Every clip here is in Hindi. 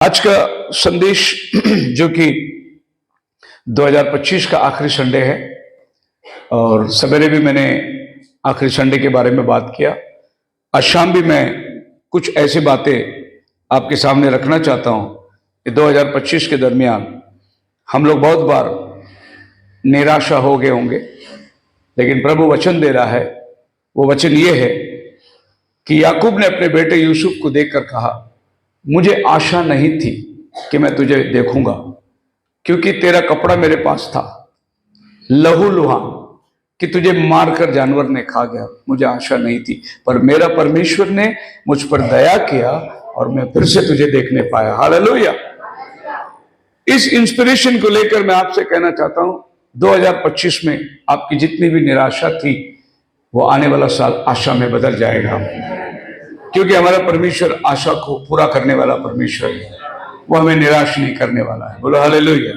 आज का संदेश जो कि 2025 का आखिरी संडे है और सवेरे भी मैंने आखिरी संडे के बारे में बात किया। आज शाम भी मैं कुछ ऐसी बातें आपके सामने रखना चाहता हूं कि 2025 के दरमियान हम लोग बहुत बार निराशा हो गए होंगे, लेकिन प्रभु वचन दे रहा है। वो वचन ये है कि याकूब ने अपने बेटे यूसुफ को देखकर कहा, मुझे आशा नहीं थी कि मैं तुझे देखूंगा, क्योंकि तेरा कपड़ा मेरे पास था, लहूलुहान कि तुझे मारकर जानवर ने खा गया। मुझे आशा नहीं थी, पर मेरा परमेश्वर ने मुझ पर दया किया और मैं फिर से तुझे देखने पाया। हालेलुया। इस इंस्पिरेशन को लेकर मैं आपसे कहना चाहता हूं, 2025 में आपकी जितनी भी निराशा थी वो आने वाला साल आशा में बदल जाएगा, क्योंकि हमारा परमेश्वर आशा को पूरा करने वाला परमेश्वर है। वो हमें निराश नहीं करने वाला है। बोलो हालेलुया।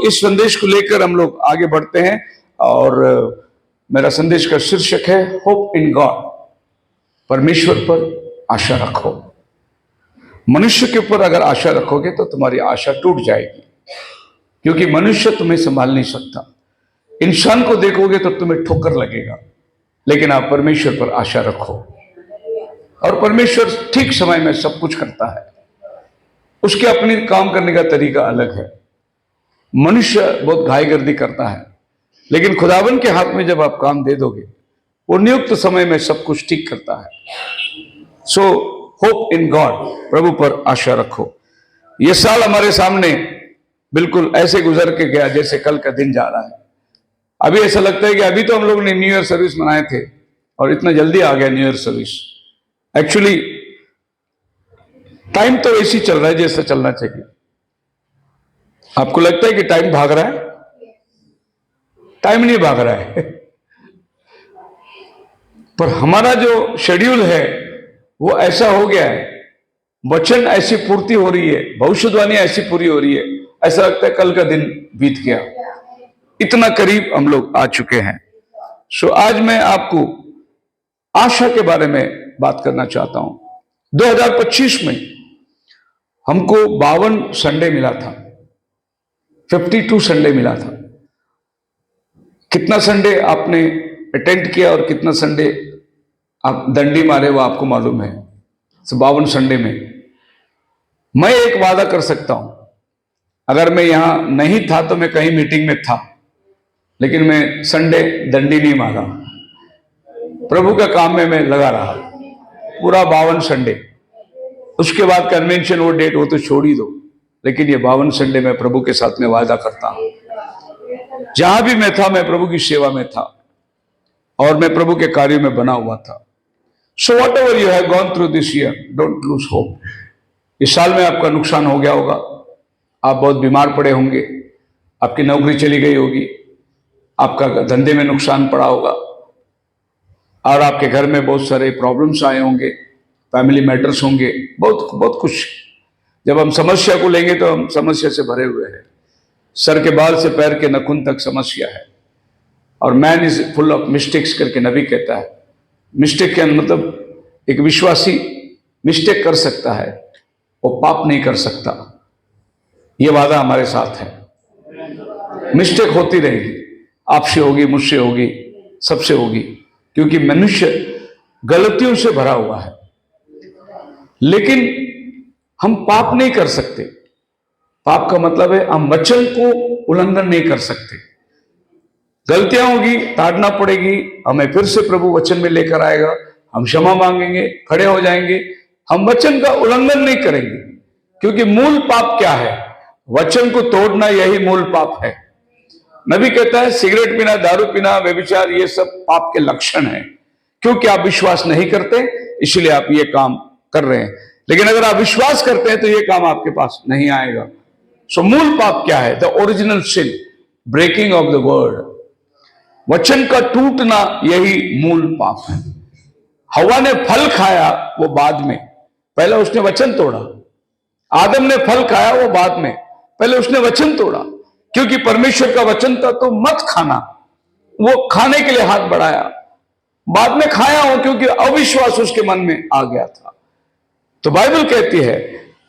इस संदेश को लेकर हम लोग आगे बढ़ते हैं और मेरा संदेश का शीर्षक है होप इन गॉड। परमेश्वर पर आशा रखो। मनुष्य के ऊपर अगर आशा रखोगे तो तुम्हारी आशा टूट जाएगी, क्योंकि मनुष्य तुम्हें संभाल नहीं सकता। इंसान को देखोगे तो तुम्हें ठोकर लगेगा, लेकिन आप परमेश्वर पर आशा रखो और परमेश्वर ठीक समय में सब कुछ करता है। उसके अपनी काम करने का तरीका अलग है। मनुष्य बहुत घाईगर्दी करता है, लेकिन खुदावन के हाथ में जब आप काम दे दोगे, वो नियुक्त समय में सब कुछ ठीक करता है। होप इन गॉड, प्रभु पर आशा रखो। यह साल हमारे सामने बिल्कुल ऐसे गुजर के गया जैसे कल का दिन जा रहा है। अभी ऐसा लगता है कि अभी तो हम लोग ने न्यू ईयर सर्विस मनाए थे और इतना जल्दी आ गया new year service. Actually time तो ऐसे चल रहा है जैसा चलना चाहिए। आपको लगता है कि टाइम भाग रहा है? टाइम नहीं भाग रहा है पर हमारा जो शेड्यूल है वो ऐसा हो गया है। वचन ऐसी पूर्ति हो रही है, भविष्यवाणी ऐसी पूरी हो रही है, ऐसा लगता है कल का दिन बीत गया। इतना करीब हम लोग आ चुके हैं। आज मैं आपको आशा के बारे में बात करना चाहता हूं। 2025 में हमको 52 संडे मिला था, 52 संडे मिला था। कितना संडे आपने अटेंड किया और कितना संडे आप दंडी मारे वो आपको मालूम है। 52 संडे में मैं एक वादा कर सकता हूं, अगर मैं यहां नहीं था तो मैं कहीं मीटिंग में था, लेकिन मैं संडे दंडी नहीं मारा। प्रभु का काम में मैं लगा रहा पूरा 52 संडे। उसके बाद कन्वेंशन वो डेट वो तो छोड़ ही दो, लेकिन ये 52 संडे मैं प्रभु के साथ में वादा करता हूं। जहां भी मैं था, मैं प्रभु की सेवा में था और मैं प्रभु के कार्यों में बना हुआ था। What ever you have gone through this year, don't lose hope. इस साल में आपका नुकसान हो गया होगा, आप बहुत बीमार पड़े होंगे, आपकी नौकरी चली गई होगी, आपका धंधे में नुकसान पड़ा होगा और आपके घर में बहुत सारे प्रॉब्लम्स आए होंगे, फैमिली मैटर्स होंगे, बहुत बहुत कुछ। जब हम समस्या को लेंगे तो हम समस्या से भरे हुए हैं। सर के बाल से पैर के नखून तक समस्या है। और man is full of mistakes करके नबी कहता है। मिस्टेक के मतलब एक विश्वासी मिस्टेक कर सकता है, वो पाप नहीं कर सकता। ये वादा हमारे साथ है। मिस्टेक होती रहेगी, आपसे होगी, मुझसे होगी, सबसे होगी, क्योंकि मनुष्य गलतियों से भरा हुआ है। लेकिन हम पाप नहीं कर सकते। पाप का मतलब है हम वचन को उल्लंघन नहीं कर सकते। गलतियां होगी, ताड़ना पड़ेगी, हमें फिर से प्रभु वचन में लेकर आएगा, हम क्षमा मांगेंगे, खड़े हो जाएंगे, हम वचन का उल्लंघन नहीं करेंगे। क्योंकि मूल पाप क्या है? वचन को तोड़ना, यही मूल पाप है। नबी कहता है सिगरेट पीना, दारू पीना, व्यभिचार, ये सब पाप के लक्षण हैं। क्योंकि आप विश्वास नहीं करते, इसलिए आप ये काम कर रहे हैं। लेकिन अगर आप विश्वास करते हैं तो ये काम आपके पास नहीं आएगा। मूल पाप क्या है? The original sin, breaking of the word. वचन का टूटना, यही मूल पाप है। हवा ने फल खाया वो बाद में, पहले उसने वचन तोड़ा। आदम ने फल खाया वो बाद में, पहले उसने वचन तोड़ा। क्योंकि परमेश्वर का वचन था तो मत खाना, वो खाने के लिए हाथ बढ़ाया, बाद में खाया हो क्योंकि अविश्वास उसके मन में आ गया था। तो बाइबल कहती है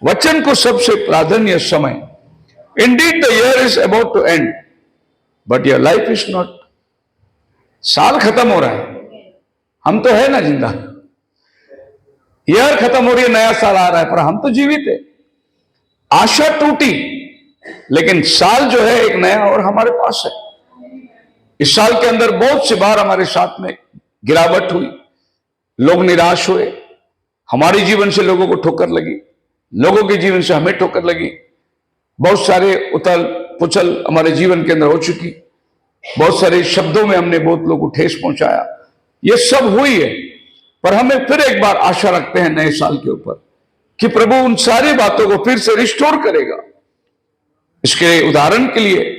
वचन को सबसे प्राधान्य समय। Indeed the year is about to end but your life is not. साल खत्म हो रहा है, हम तो है ना जिंदा। ईयर खत्म हो रही है, नया साल आ रहा है, पर हम तो जीवित है। आशा टूटी, लेकिन साल जो है एक नया और हमारे पास है। इस साल के अंदर बहुत सी बार हमारे साथ में गिरावट हुई, लोग निराश हुए, हमारे जीवन से लोगों को ठोकर लगी, लोगों के जीवन से हमें ठोकर लगी। बहुत सारे उथल पुथल हमारे जीवन के अंदर हो चुकी, बहुत सारे शब्दों में हमने बहुत लोगों को ठेस पहुंचाया। ये सब हुई है, पर हमें फिर एक बार आशा रखते हैं नए साल के ऊपर कि प्रभु उन सारी बातों को फिर से रिस्टोर करेगा। इसके उदाहरण के लिए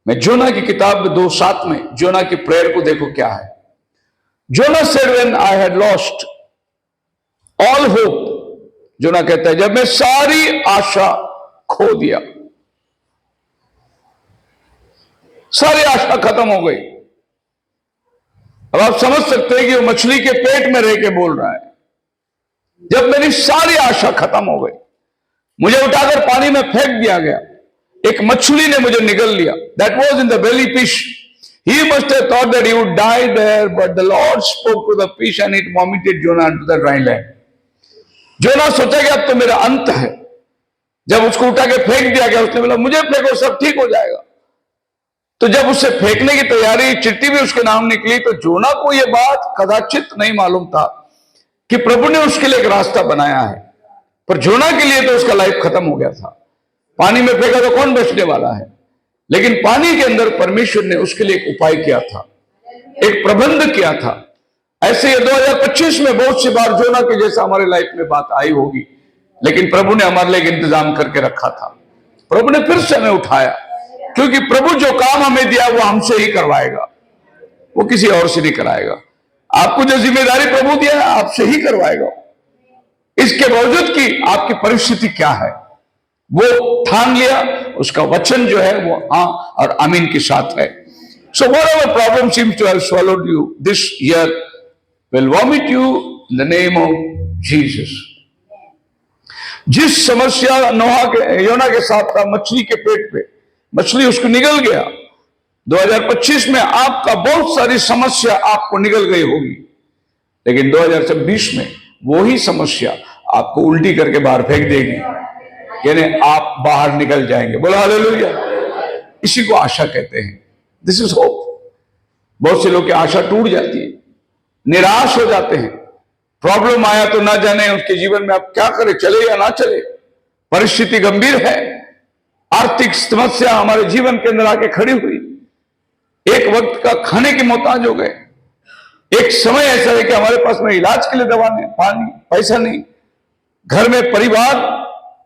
मैं जोना की किताब में 2:7 में जोना की प्रेयर को देखो क्या है। Jonah said when I had lost all hope, Jonah कहता है जब मैं सारी आशा खो दिया, सारी आशा खत्म हो गई। अब आप समझ सकते हैं कि वो मछली के पेट में रह के बोल रहा है, जब मेरी सारी आशा खत्म हो गई, मुझे उठाकर पानी में फेंक दिया गया, एक मछली ने मुझे निगल लिया। That was in the belly fish. He must have thought that he would die there, but the Lord spoke to the fish and it vomited Jonah into the dry land. जोना सोचा कि अब तो मेरा अंत है। जब उसको उठा के फेंक दिया गया, उसने बोला मुझे फेंको, सब ठीक हो जाएगा। तो जब उससे फेंकने की तैयारी, चिट्ठी भी उसके नाम निकली, तो जोना को यह बात कदाचित नहीं मालूम था कि प्रभु ने उसके लिए एक रास्ता बनाया है। पर जोना के लिए तो उसका लाइफ खत्म हो गया था। पानी में फेंका तो कौन बचने वाला है, लेकिन पानी के अंदर परमेश्वर ने उसके लिए एक उपाय किया था, एक प्रबंध किया था। ऐसे 2025 में बहुत सी बार जोना के जैसा हमारे लाइफ में बात आई होगी, लेकिन प्रभु ने हमारे लिए इंतजाम करके रखा था। प्रभु ने फिर से हमें उठाया, क्योंकि प्रभु जो काम हमें दिया वो हमसे ही करवाएगा, वो किसी और से नहीं कराएगा। आपको जो जिम्मेदारी प्रभु दिया है आपसे ही करवाएगा। इसके बावजूद कि आपकी परिस्थिति क्या है, वो ठान लिया, उसका वचन जो है वो हाँ और आमीन के साथ है। So whatever problem seems to have swallowed you this year will vomit you in the name of Jesus. जिस समस्या योना के साथ था, मछली के पेट पे, मछली उसको निगल गया। 2025 में आपका बहुत सारी समस्या आपको निगल गई होगी, लेकिन 2026 में वही समस्या आपको उल्टी करके बाहर फेंक देगी, यानी आप बाहर निकल जाएंगे। बोलो हालेलुया। इसी को आशा कहते हैं। This is hope. बहुत से लोग की आशा टूट जाती है, निराश हो जाते हैं। प्रॉब्लम आया तो ना जाने उसके जीवन में आप क्या करें, चले या ना चले। परिस्थिति गंभीर है, आर्थिक समस्या हमारे जीवन के अंदर आके खड़ी हुई, एक वक्त का खाने के मोहताज हो गए। एक समय ऐसा है कि हमारे पास में इलाज के लिए दवा नहीं, पानी, पैसा नहीं, घर में परिवार,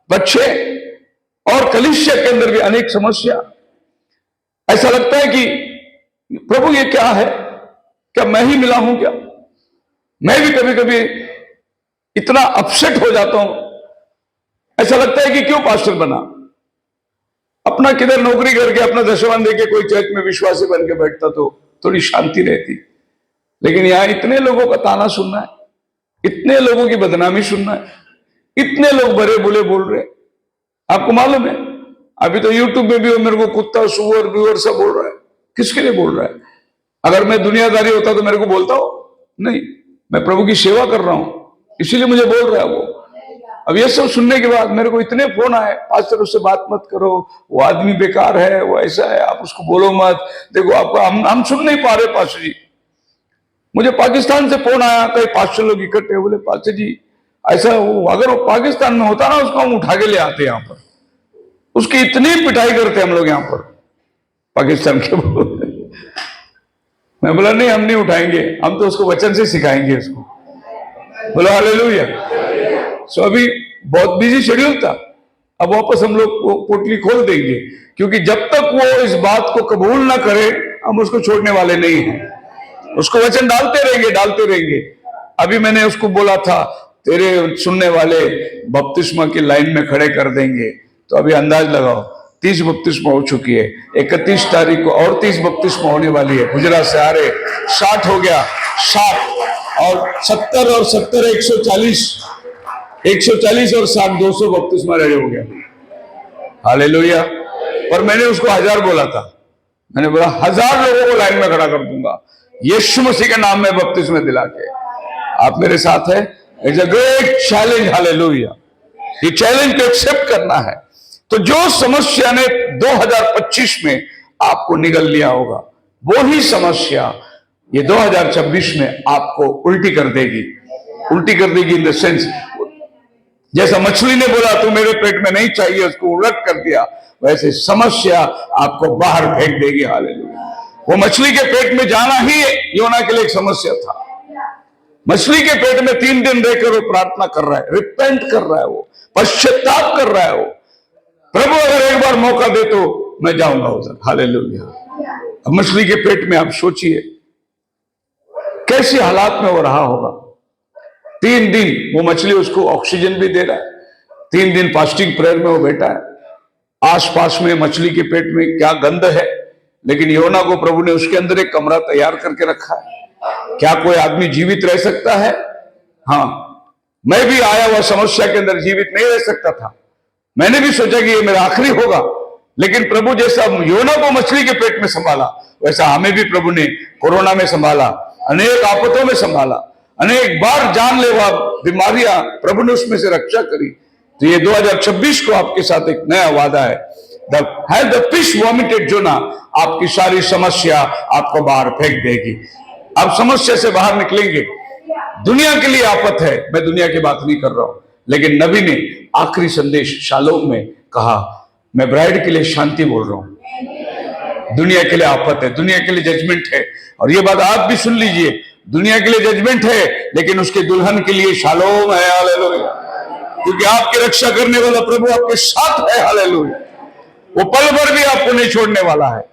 बच्चे और कलीसिया के अंदर भी अनेक समस्या। ऐसा लगता है कि प्रभु ये क्या है, क्या मैं ही मिला हूं क्या? मैं भी कभी कभी इतना अपसेट हो जाता हूं। ऐसा लगता है कि क्यों पास्टर बना, अपना किधर नौकरी करके अपना दशवान देके कोई चर्च में विश्वासी बन के बैठता तो थोड़ी शांति रहती। लेकिन यहां इतने लोगों का ताना सुनना है, इतने लोगों की बदनामी सुनना है, इतने लोग बड़े बुले बोल रहे। आपको मालूम है अभी तो यूट्यूब में भी मेरे को कुत्ता, सुअर, व्यूअर सब बोल रहा है। किसके लिए बोल रहा है? अगर मैं दुनियादारी होता तो मेरे को बोलता हो? नहीं, मैं प्रभु की सेवा कर रहा हूं, इसीलिए मुझे बोल रहा है वो। अब ये सब सुनने के बाद मेरे को इतने फोन आए, पास्टर उससे बात मत करो, वो आदमी बेकार है, वो ऐसा है, आप उसको बोलो मत। देखो आपका हम सुन नहीं पा रहे पास्टर जी। मुझे पाकिस्तान से फोन आया, कई पास्टर लोग इकट्ठे, बोले पास्टर जी ऐसा, अगर वो पाकिस्तान में होता ना उसको हम उठा के ले आते यहाँ पर, उसकी इतनी पिटाई करते हम लोग यहाँ पर पाकिस्तान के। मैं बोला नहीं, हम नहीं उठाएंगे, हम तो उसको वचन से सिखाएंगे उसको। बोला हालेलुया। सो अभी बहुत बिजी शेड्यूल था, अब वापस हम लोग वो पोटली खोल देंगे, क्योंकि जब तक वो इस बात को कबूल ना करे हम उसको छोड़ने वाले नहीं हैं। उसको वचन डालते रहेंगे। अभी मैंने उसको बोला था तेरे सुनने वाले बपतिस्मा की लाइन में खड़े कर देंगे, तो अभी अंदाज लगाओ 30 बपतिस्मा हो चुकी है, 31 तारीख को और 30 बपतिस्मा होने वाली है। गुजरात से आ रहे 60 हो गया, 60 और 70 और 70 140, 140 और 60 200 बपतिस्मा रेडी हो गया। हालेलुया। पर मैंने उसको 1000 बोला था। मैंने बोला 1000 लोगों को लाइन में खड़ा कर दूंगा यीशु मसीह के नाम में बपतिस्मा दिला के। आप मेरे साथ है? It's a great challenge. Hallelujah. ये चैलेंज को एक्सेप्ट करना है। तो जो समस्या ने 2025 में आपको निगल लिया होगा, वो ही समस्या ये 2026 में आपको उल्टी कर देगी। उल्टी कर देगी इन द सेंस, जैसा मछली ने बोला तू मेरे पेट में नहीं चाहिए, उसको उलट कर दिया, वैसे समस्या आपको बाहर फेंक देगी। हालेलुया। वो मछली के पेट में जाना ही योना के लिए एक समस्या था। मछली के पेट में 3 दिन रहकर वो प्रार्थना कर रहा है, रिपेंट कर रहा है, वो पश्चाताप कर रहा है। वो प्रभु अगर एक बार मौका दे तो मैं जाऊंगा उधर। हालेलुया। अब मछली के पेट में आप सोचिए कैसे हालात में वो रहा होगा। 3 दिन वो मछली उसको ऑक्सीजन भी दे रहा है, 3 दिन फास्टिंग प्रेयर में वो बैठा है। आसपास में मछली के पेट में क्या गंध है, लेकिन योना को प्रभु ने उसके अंदर एक कमरा तैयार करके रखा है। क्या कोई आदमी जीवित रह सकता है? हाँ, मैं भी आया हुआ समस्या के अंदर जीवित नहीं रह सकता था। मैंने भी सोचा कि ये मेरा आखिरी होगा, लेकिन प्रभु जैसा योना को मछली के पेट में संभाला, वैसा हमें भी प्रभु ने कोरोना में संभाला, अनेक आफतों में संभाला, अनेक बार जानलेवा बीमारियां प्रभु ने उसमें से रक्षा करी। तो ये 2026 को आपके साथ एक नया वादा है। द फिश वॉमिटेड जोना, आपकी सारी समस्या आपको बाहर फेंक देगी। आप समस्या से बाहर निकलेंगे। दुनिया के लिए आफत है, मैं दुनिया की बात नहीं कर रहा हूं, लेकिन नबी ने आखिरी संदेश शालोम में कहा, मैं ब्राइड के लिए शांति बोल रहा हूं। दुनिया के लिए आफत है, दुनिया के लिए जजमेंट है, और ये बात आप भी सुन लीजिए, दुनिया के लिए जजमेंट है, लेकिन उसके दुल्हन के लिए शालोम है। हालेलुया। क्योंकि आपकी रक्षा करने वाला प्रभु आपके साथ है। हालेलुया। वो पल भर भी आपको नहीं छोड़ने वाला है।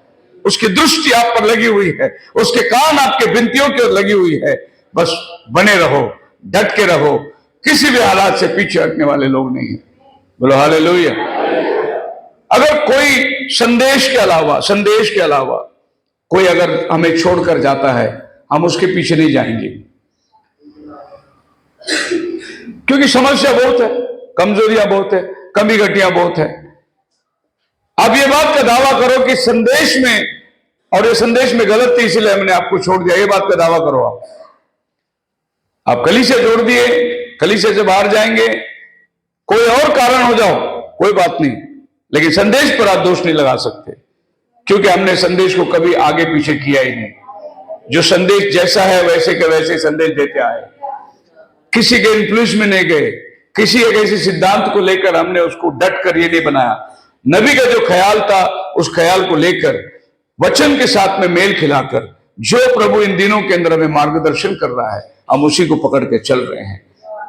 उसकी दृष्टि आप पर लगी हुई है, उसके कान आपके विनतियों की ओर लगी हुई है। बस बने रहो, डट के रहो, किसी भी हालात से पीछे हटने वाले लोग नहीं है। बोलो हालेलुया। अगर कोई संदेश के अलावा कोई अगर हमें छोड़कर जाता है, हम उसके पीछे नहीं जाएंगे, क्योंकि समस्या बहुत है, कमजोरियां बहुत है, कमी घटियां बहुत है। आप ये बात का दावा करो कि संदेश में, और ये संदेश में गलत थी इसलिए हमने आपको छोड़ दिया, ये बात का दावा करो। आप कलीसिया जोड़ दिए, कलीसिया से बाहर जाएंगे, कोई और कारण हो जाओ, कोई बात नहीं, लेकिन संदेश पर आप दोष नहीं लगा सकते, क्योंकि हमने संदेश को कभी आगे पीछे किया ही नहीं। जो संदेश जैसा है वैसे के वैसे संदेश देते आए, किसी के इन्फ्लुएंस में नहीं गए, किसी एक ऐसे सिद्धांत को लेकर हमने उसको डट कर ये नहीं बनाया। नबी का जो ख्याल था, उस ख्याल को लेकर वचन के साथ में मेल खिलाकर, जो प्रभु इन दिनों के अंदर हमें मार्गदर्शन कर रहा है, हम उसी को पकड़ के चल रहे हैं।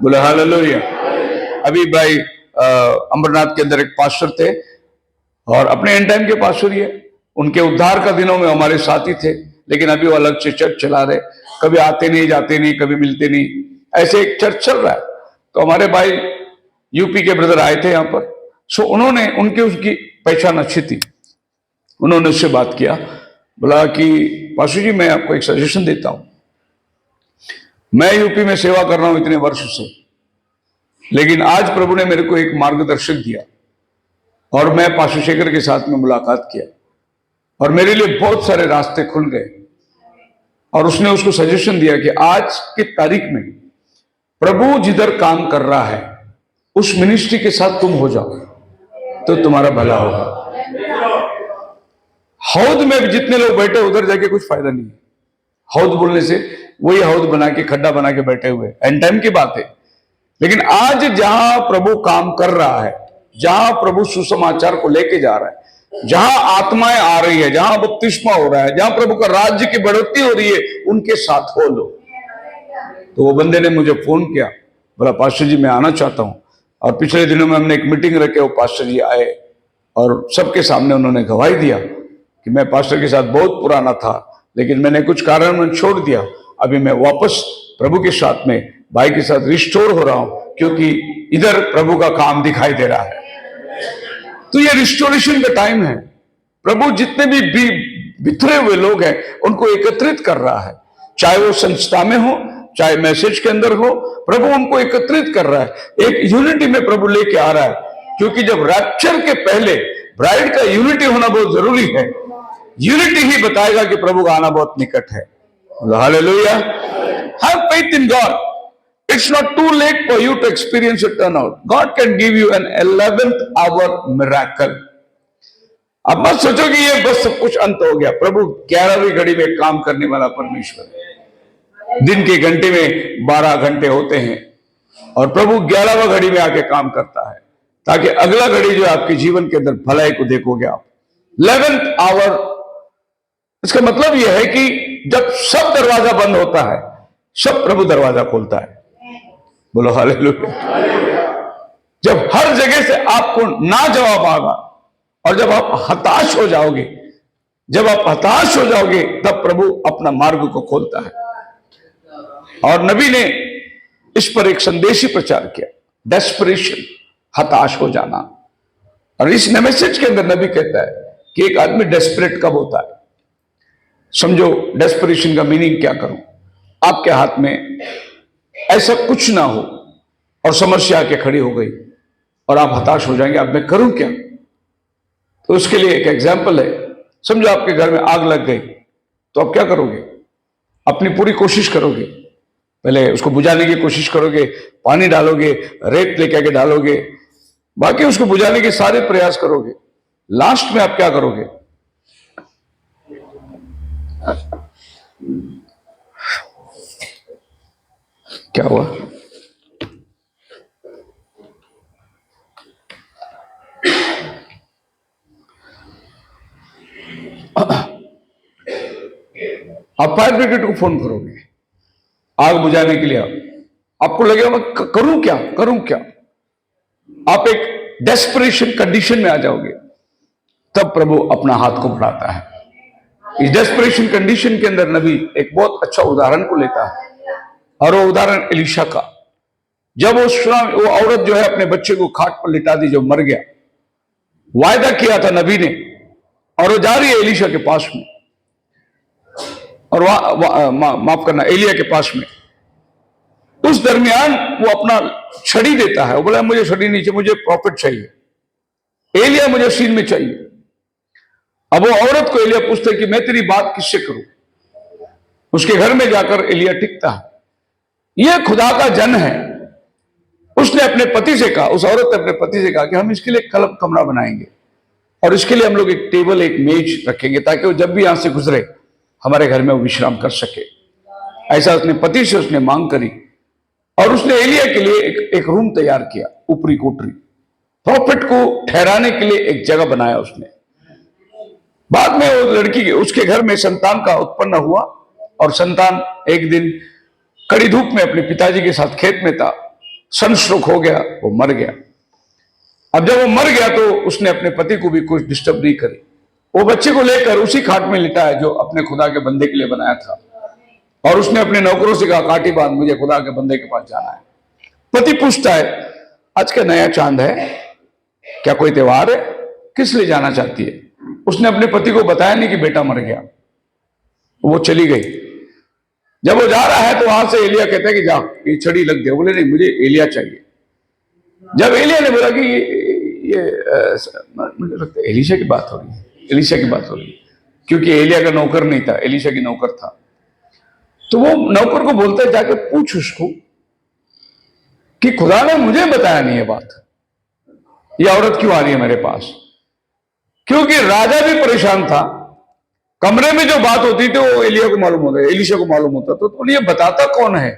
बोले हालेलुया। अभी भाई अमरनाथ के अंदर एक पास्टर थे, और अपने एंड टाइम के पास्टर ही है, उनके उद्धार का दिनों में हमारे साथी थे, लेकिन अभी वो अलग से चर्च चला रहे, कभी आते नहीं, जाते नहीं, कभी मिलते नहीं, ऐसे एक चर्च चल रहा है। तो हमारे भाई यूपी के ब्रदर आए थे यहाँ पर, सो उन्होंने उसकी पहचान अच्छी थी, उन्होंने उससे बात किया, बोला कि पाशु जी मैं आपको एक सजेशन देता हूं, मैं यूपी में सेवा कर रहा हूं इतने वर्ष से, लेकिन आज प्रभु ने मेरे को एक मार्गदर्शक दिया, और मैं पाशु शेखर के साथ में मुलाकात किया, और मेरे लिए बहुत सारे रास्ते खुल गए। और उसने उसको सजेशन दिया कि आज की तारीख में प्रभु जिधर काम कर रहा है उस मिनिस्ट्री के साथ तुम हो जाओ तो तुम्हारा भला होगा। हौद में जितने लोग बैठे उधर जाके कुछ फायदा नहीं है। हौद बोलने से वही हौद बना के, खड्डा बना के बैठे हुए, एंड टाइम की बात है। लेकिन आज जहां प्रभु काम कर रहा है, जहां प्रभु सुसमाचार को लेके जा रहा है, जहां आत्माएं आ रही है, जहां बपतिस्मा हो रहा है, जहां प्रभु का राज्य की बढ़ोतरी हो रही है, उनके साथ हो लो। तो वो बंदे ने मुझे फोन किया, बोला पास्टर जी मैं आना चाहता हूं। और पिछले दिनों में हमने एक मीटिंग रखे, वो पास्टर जी आए और सबके सामने उन्होंने गवाही दिया कि मैं पास्टर के साथ बहुत पुराना था, लेकिन मैंने कुछ कारण में छोड़ दिया, अभी मैं वापस प्रभु के साथ में, भाई के साथ रिस्टोर हो रहा हूं, क्योंकि इधर प्रभु का काम दिखाई दे रहा है। तो ये रिस्टोरेशन का टाइम है। प्रभु जितने भी बिखरे हुए लोग हैं उनको एकत्रित कर रहा है, चाहे वो संस्था में हो, चाहे मैसेज के अंदर हो, प्रभु हमको एकत्रित कर रहा है, एक यूनिटी में प्रभु लेके आ रहा है। क्योंकि जब रैप्चर के पहले ब्राइड का यूनिटी होना बहुत जरूरी है। यूनिटी ही बताएगा कि प्रभु का आना बहुत निकट है। हालेलुया। Have faith in God. It's not too late for you to experience a turnout. God can give you an 11th hour miracle. अब मत सोचो कि ये बस सब कुछ अंत हो गया। प्रभु 11वीं घड़ी में काम करने वाला परमेश्वर है। दिन के घंटे में 12 घंटे होते हैं और प्रभु 11वां घड़ी में आके काम करता है, ताकि अगला घड़ी जो आपके जीवन के अंदर भलाई को देखोगे आप। 11th आवर, इसका मतलब यह है कि जब सब दरवाजा बंद होता है, सब प्रभु दरवाजा खोलता है। बोलो हालेलुया। जब हर जगह से आपको ना जवाब आएगा और जब आप हताश हो जाओगे, तब प्रभु अपना मार्ग को खोलता है। और नबी ने इस पर एक संदेश ही प्रचार किया, डेस्परेशन, हताश हो जाना। और इस मैसेज के अंदर नबी कहता है कि एक आदमी डेस्परेट कब होता है। समझो डेस्परेशन का मीनिंग क्या करूं। आपके हाथ में ऐसा कुछ ना हो और समस्या आके खड़ी हो गई और आप हताश हो जाएंगे, अब मैं करूं क्या। तो उसके लिए एक एग्जाम्पल है। समझो आपके घर में आग लग गई, तो आप क्या करोगे? अपनी पूरी कोशिश करोगे, पहले उसको बुझाने की कोशिश करोगे, पानी डालोगे, रेत लेके आके डालोगे, बाकी उसको बुझाने के सारे प्रयास करोगे। लास्ट में आप क्या करोगे? क्या हुआ? आप फायर ब्रिगेड को फोन करोगे आग बुझाने के लिए। आपको लगेगा मैं करूं क्या। आप एक डेस्परेशन कंडीशन में आ जाओगे, तब प्रभु अपना हाथ को बढ़ाता है। इस डेस्परेशन कंडीशन के अंदर नबी एक बहुत अच्छा उदाहरण को लेता है, और वो उदाहरण एलीशा का। जब वो औरत जो है अपने बच्चे को खाट पर लिटा दी, जो मर गया, वायदा किया था नबी ने, और वो जा रही है एलीशा के पास में, और माफ करना, एलिया के पास में। उस दरमियान वो अपना छड़ी देता है। वो बोला मुझे छड़ी नहीं चाहिए, मुझे प्रॉफिट चाहिए, एलिया मुझे सीन में चाहिए। अब वो औरत को एलिया पूछता है कि मैं तेरी बात किससे करूं। उसके घर में जाकर एलिया टिकता है। यह खुदा का जन है। उसने अपने पति से कहा, उस औरत ने अपने पति से कहा कि हम इसके लिए कमरा बनाएंगे और इसके लिए हम लोग एक टेबल, एक मेज रखेंगे, ताकि वो जब भी यहां से गुजरे हमारे घर में वो विश्राम कर सके। ऐसा उसने पति से उसने मांग करी, और उसने एलिया के लिए एक रूम तैयार किया, ऊपरी कोठरी। प्रॉफिट को ठहराने के लिए एक जगह बनाया उसने। बाद में वो लड़की उसके घर में संतान का उत्पन्न हुआ, और संतान एक दिन कड़ी धूप में अपने पिताजी के साथ खेत में था, सनस्ट्रोक हो गया, वो मर गया। अब जब वो मर गया तो उसने अपने पति को भी कुछ डिस्टर्ब नहीं करी। वो बच्चे को लेकर उसी खाट में लिटा है जो अपने खुदा के बंदे के लिए बनाया था, और उसने अपने नौकरों से कहा काटी बांध, मुझे खुदा के बंदे के पास जाना है। पति पूछता है आज का नया चांद है, क्या कोई त्योहार है, किस लिए जाना चाहती है? उसने अपने पति को बताया नहीं कि बेटा मर गया। वो चली गई। जब वो जा रहा है तो वहां से एलिया कहता है कि जा, ये छड़ी लग गया। बोले नहीं, मुझे एलिया चाहिए। जब एलिया ने बोला कि ये मुझे लगता है एलीशा की बात हो रही है, एलीशा की बात हो रही है, क्योंकि एलिया का नौकर नहीं था, एलीशा की नौकर था। तो वो नौकर को बोलता है जाके पूछ उसको कि खुदा ने मुझे बताया नहीं है बात, ये औरत क्यों आ रही है मेरे पास। क्योंकि राजा भी परेशान था। कमरे में जो बात होती थी वो एलिया को मालूम होता, एलीशा को मालूम होता, तो ये बताता कौन है।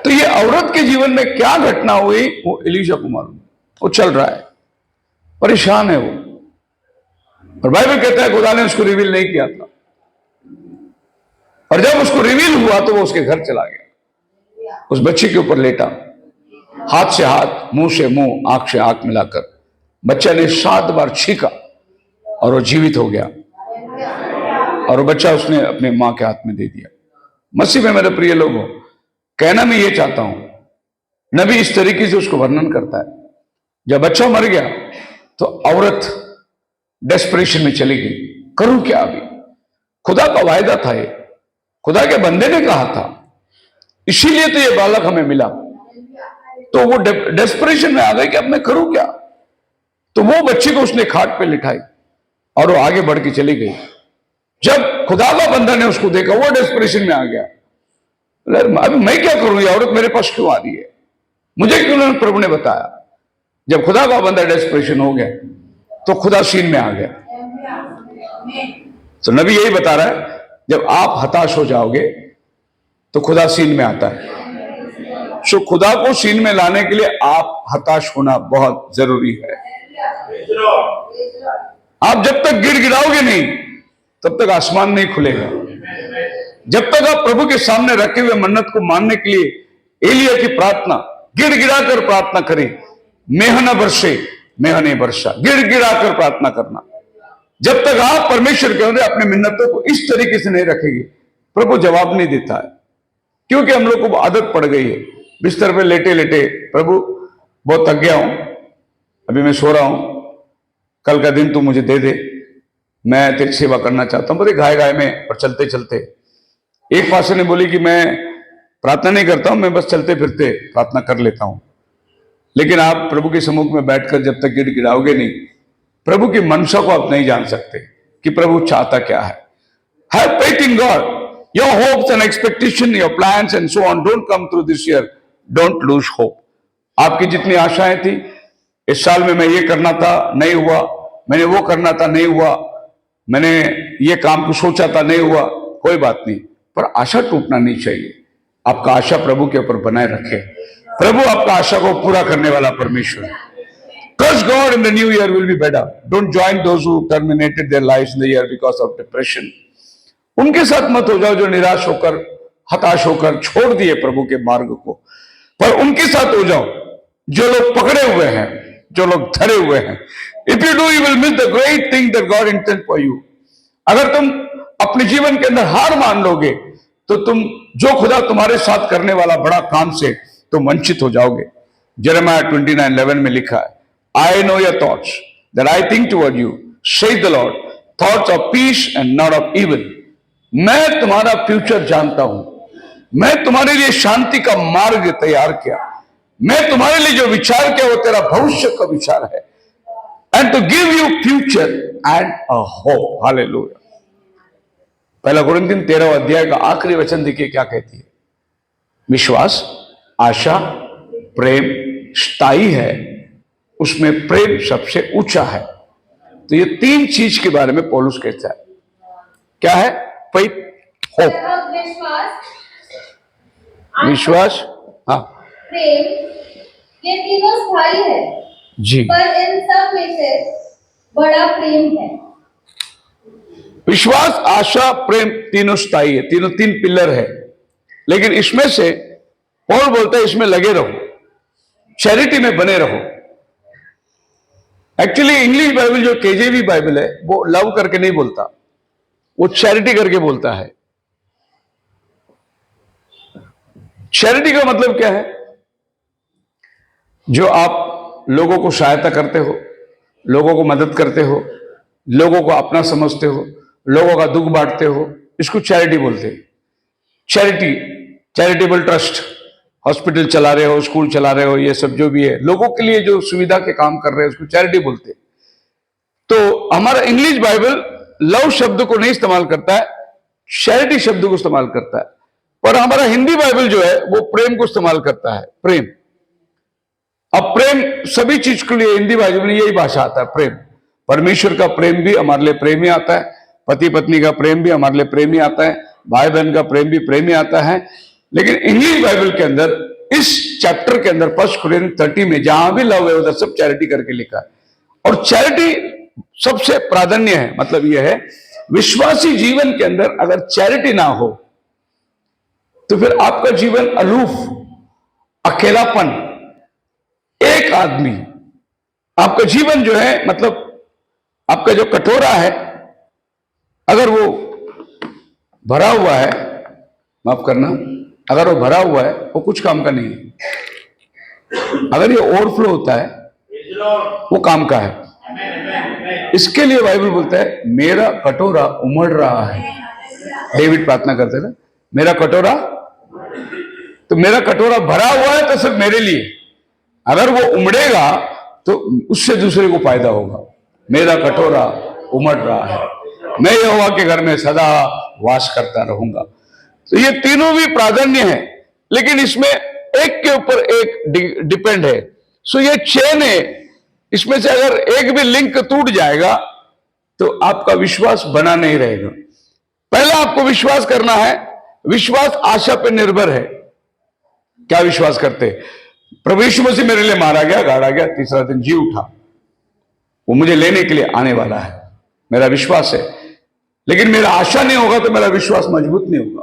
तो ये औरत के जीवन में क्या घटना हुई वो एलीशा को मालूम। वो चल रहा है, परेशान है वो, और बाइबल कहता है खुदा ने उसको रिवील नहीं किया था, और जब उसको रिवील हुआ तो वो उसके घर चला गया, उस बच्चे के ऊपर लेटा, हाथ से हाथ, मुंह से मुंह, आंख से आंख मिलाकर बच्चा ने 7 बार छींका और वो जीवित हो गया, और वो बच्चा उसने अपने मां के हाथ में दे दिया। मसीह में मेरे प्रिय लोगों, कहना मैं ये चाहता हूं, नबी इस तरीके से उसको वर्णन करता है। जब बच्चा मर गया तो औरत डेस्परेशन में चली गई, करूं क्या अभी। खुदा का वायदा था ये, खुदा के बंदे ने कहा था, इसीलिए तो ये बालक हमें मिला। तो वो डेस्परेशन में आ गए कि अब मैं करूं क्या। तो वो बच्ची को उसने खाट पे लिटाई और वो आगे बढ़ के चली गई। जब खुदा का बंदा ने उसको देखा, वो डेस्परेशन में आ गया, अभी मैं क्या करूं, ये औरत मेरे पास क्यों आ रही है, मुझे क्यों नहीं प्रभु ने बताया। जब खुदा का बंदा डेस्परेशन हो गया तो खुदा सीन में आ गया। तो नबी यही बता रहा है, जब आप हताश हो जाओगे तो खुदा सीन में आता है। सो खुदा को सीन में लाने के लिए आप हताश होना बहुत जरूरी है। आप जब तक गिड़गिड़ाओगे नहीं तब तक आसमान नहीं खुलेगा। जब तक आप प्रभु के सामने रखे हुए मन्नत को मानने के लिए एलिया की प्रार्थना गिड़गिड़ा कर प्रार्थना करें, मेह न बरसे मेह नहीं बरसा, गिड़गिड़ा कर प्रार्थना करना। जब तक आप परमेश्वर के अंदर अपने मिन्नतों को इस तरीके से नहीं रखेंगे, प्रभु जवाब नहीं देता है। क्योंकि हम लोग को आदत पड़ गई है बिस्तर पे लेटे लेटे, प्रभु बहुत थक गया हूं, अभी मैं सो रहा हूं, कल का दिन तू मुझे दे दे, मैं तेरी सेवा करना चाहता हूं। बड़े घाय घाय में और चलते चलते एक पास्टर ने बोली कि मैं प्रार्थना नहीं करता हूं, मैं बस चलते फिरते प्रार्थना कर लेता हूं। लेकिन आप प्रभु के सम्मुख में बैठकर जब तक गिड़गिड़ाओगे नहीं, प्रभु की मनसा को आप नहीं जान सकते कि प्रभु चाहता क्या है। Have faith in God, your hopes and expectation, your plans and so on don't come through this year, don't lose hope. आपकी जितनी आशाएं थी, इस साल में मैं ये करना था नहीं हुआ, मैंने वो करना था नहीं हुआ, मैंने ये काम को सोचा था नहीं हुआ, कोई बात नहीं, पर आशा टूटना नहीं चाहिए। आपका आशा प्रभु के ऊपर बनाए रखे। प्रभु आपका आशा को पूरा करने वाला परमेश्वर। Trust God in the new year will be better. Don't join those who terminated their lives in the year because of depression. उनके साथ मत हो जाओ जो निराश होकर, हताश होकर छोड़ दिए प्रभु के मार्ग को, पर उनके साथ हो जाओ जो लोग पकड़े हुए हैं, जो लोग धरे हुए हैं। If you do, you will miss the great thing that God intended for you. अगर तुम अपने जीवन के अंदर हार मान लोगे तो तुम जो खुदा तुम्हारे साथ करने वाला बड़ा काम से तुम वंचित हो जाओगे। यिर्मयाह 29:11 में लिखा है, I know your thoughts that I think toward you, says the Lord, thoughts of peace and not of evil. मैं तुम्हारा फ्यूचर जानता हूं, मैं तुम्हारे लिए शांति का मार्ग तैयार किया, मैं तुम्हारे लिए जो विचार किया वो तेरा भविष्य का विचार है, and to give you future and a hope. Hallelujah. पहला कुरिन्थियों 13 अध्याय का आखिरी वचन देखिए क्या कहती है, विश्वास, आशा, प्रेम स्थायी है, उसमें प्रेम सबसे ऊंचा है। तो ये तीन चीज के बारे में पौलुस कहता है। क्या है? फेथ, होप, विश्वास, हाँ, प्रेम, ये तीनों स्थायी है जी, पर इन सब में से बड़ा प्रेम है। विश्वास, आशा, प्रेम तीनों स्थायी है, तीनों तीन पिलर है। लेकिन इसमें से पौल बोलता है इसमें लगे रहो, चैरिटी में बने रहो। एक्चुअली इंग्लिश बाइबल जो केजेवी बाइबल है वो लव करके नहीं बोलता, वो चैरिटी करके बोलता है। चैरिटी का मतलब क्या है? जो आप लोगों को सहायता करते हो, लोगों को मदद करते हो, लोगों को अपना समझते हो, लोगों का दुख बांटते हो, इसको चैरिटी बोलते हैं। चैरिटी, चैरिटेबल ट्रस्ट, हॉस्पिटल चला रहे हो, स्कूल चला रहे हो, ये सब जो भी है, लोगों के लिए जो सुविधा के काम कर रहे हैं उसको चैरिटी बोलते हैं। तो हमारा इंग्लिश बाइबल लव शब्द को नहीं इस्तेमाल करता है, चैरिटी शब्द को इस्तेमाल करता है। पर हमारा हिंदी बाइबल जो है वो प्रेम को इस्तेमाल करता है, प्रेम। अब प्रेम सभी चीज के लिए हिंदी बाइबल में यही भाषा आता है, प्रेम। परमेश्वर का प्रेम भी हमारे लिए प्रेम ही आता है, पति पत्नी का प्रेम भी हमारे लिए प्रेम ही आता है, भाई बहन का प्रेम भी प्रेम ही आता है। लेकिन इंग्लिश बाइबल के अंदर इस चैप्टर के अंदर 1 कोरिन्थियों 30 में जहां भी लव है उधर सब चैरिटी करके लिखा है। और चैरिटी सबसे प्राधान्य है। मतलब यह है, विश्वासी जीवन के अंदर अगर चैरिटी ना हो तो फिर आपका जीवन अलूफ, अकेलापन, एक आदमी, आपका जीवन जो है, मतलब आपका जो कटोरा है, अगर वो भरा हुआ है, माफ करना, अगर वो भरा हुआ है वो कुछ काम का नहीं है। अगर ये ओवरफ्लो होता है वो काम का है। इसके लिए बाइबल बोलता है मेरा कटोरा उमड़ रहा है। डेविड प्रार्थना करते ना, मेरा कटोरा, तो मेरा कटोरा भरा हुआ है तो सिर्फ मेरे लिए, अगर वो उमड़ेगा तो उससे दूसरे को फायदा होगा। मेरा कटोरा उमड़ रहा है, मैं यहोवा के घर में सदा वास करता रहूंगा। तो ये तीनों भी प्राधान्य है, लेकिन इसमें एक के ऊपर एक डिपेंड है। सो ये चेन है, इसमें से अगर एक भी लिंक टूट जाएगा तो आपका विश्वास बना नहीं रहेगा। पहला आपको विश्वास करना है, विश्वास आशा पे निर्भर है। क्या विश्वास करते? प्रभु यीशु मसीह मेरे लिए मारा गया, गाड़ा गया, तीसरा दिन जी उठा, वो मुझे लेने के लिए आने वाला है, मेरा विश्वास है। लेकिन मेरा आशा नहीं होगा तो मेरा विश्वास मजबूत नहीं होगा।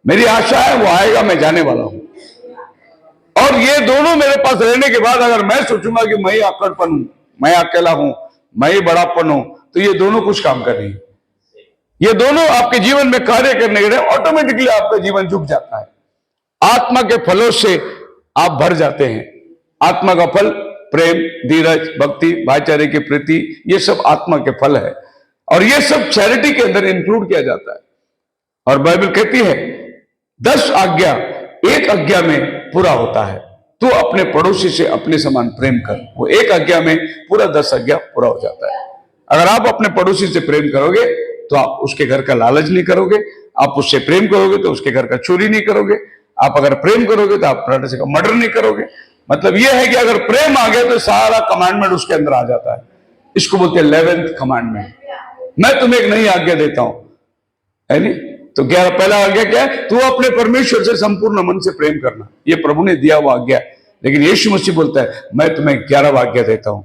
मेरी आशा है वो आएगा, मैं जाने वाला हूं। और ये दोनों मेरे पास रहने के बाद अगर मैं सोचूंगा कि मैं ही आकड़पन हूं, मैं अकेला हूं, मैं ही बड़ापन हूं, तो ये दोनों कुछ काम कर रही है। ये दोनों आपके जीवन में कार्य करने के लिए ऑटोमेटिकली आपका जीवन झुक जाता है। आत्मा के फलों से आप भर जाते हैं। आत्मा का फल प्रेम, धीरज, भक्ति, भाईचारे की प्रीति, ये सब आत्मा के फल है। और ये सब चैरिटी के अंदर इंक्लूड किया जाता है। और बाइबल कहती है 10 आज्ञा एक आज्ञा में पूरा होता है, तू अपने पड़ोसी से अपने समान प्रेम कर। वो एक आज्ञा में पूरा 10 आज्ञा पूरा हो जाता है। अगर आप अपने पड़ोसी से प्रेम करोगे तो आप उसके घर का लालच नहीं करोगे, आप उससे प्रेम करोगे तो उसके घर का चोरी नहीं करोगे, आप अगर प्रेम करोगे तो आप पड़ोसी का मर्डर नहीं करोगे। मतलब यह है कि अगर प्रेम आ गया तो सारा कमांडमेंट उसके अंदर आ जाता है। इसको बोलते हैं 11th कमांडमेंट। मैं तुम्हें एक नई आज्ञा देता हूं, है नहीं? तो पहला आज्ञा क्या है? तू अपने परमेश्वर से संपूर्ण मन से प्रेम करना, ये प्रभु ने दिया हुआ आज्ञा। लेकिन यीशु मसीह बोलता है मैं तुम्हें 11वां आज्ञा देता हूं,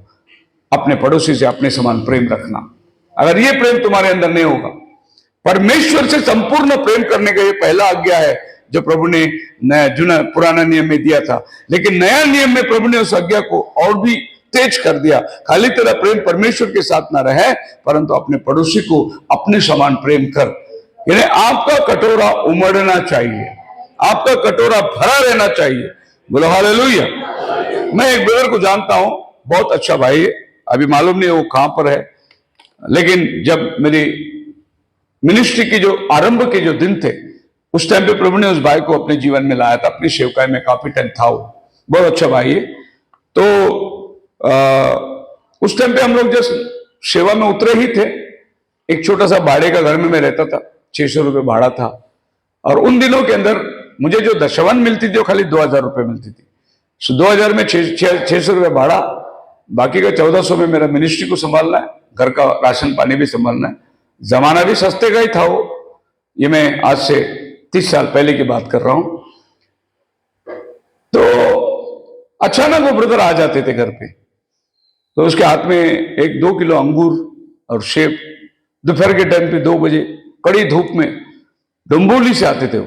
अपने पड़ोसी से अपने समान प्रेम रखना। अगर ये प्रेम तुम्हारे अंदर नहीं होगा, परमेश्वर से संपूर्ण प्रेम करने का ये पहला आज्ञा है जो प्रभु ने पुराना नियम में दिया था। लेकिन नया नियम में प्रभु ने उस आज्ञा को और भी तेज कर दिया। खाली तेरा प्रेम परमेश्वर के साथ ना रहे, परंतु अपने पड़ोसी को अपने समान प्रेम कर। यानी आपका कटोरा उमड़ना चाहिए, आपका कटोरा भरा रहना चाहिए। बोलो हालेलुया। मैं एक ब्रदर को जानता हूं, बहुत अच्छा भाई है, अभी मालूम नहीं वो कहां पर है, लेकिन जब मेरी मिनिस्ट्री की जो आरंभ के जो दिन थे उस टाइम पे प्रभु ने उस भाई को अपने जीवन में लाया था। अपनी सेवकाई में काफी टाइम था वो, बहुत अच्छा भाई है। तो उस टाइम पे हम लोग जस्ट सेवा में उतरे ही थे। एक छोटा सा भाड़े का घर में मैं रहता था, 600 रुपये भाड़ा था। और उन दिनों के अंदर मुझे जो दशवन मिलती थी वो खाली 2000 रुपये मिलती थी। 2000 में 600 रुपये भाड़ा, बाकी का 1400 में मेरा मिनिस्ट्री को संभालना है, घर का राशन पानी भी संभालना है। जमाना भी सस्ते का ही था वो, ये मैं आज से 30 साल पहले की बात कर रहा हूं। तो अचानक वो ब्रदर आ जाते थे घर पे, तो उसके हाथ में 1-2 किलो अंगूर और सेब, दोपहर के टाइम पे 2 बजे कड़ी धूप में डुम्बोली से आते थे वो।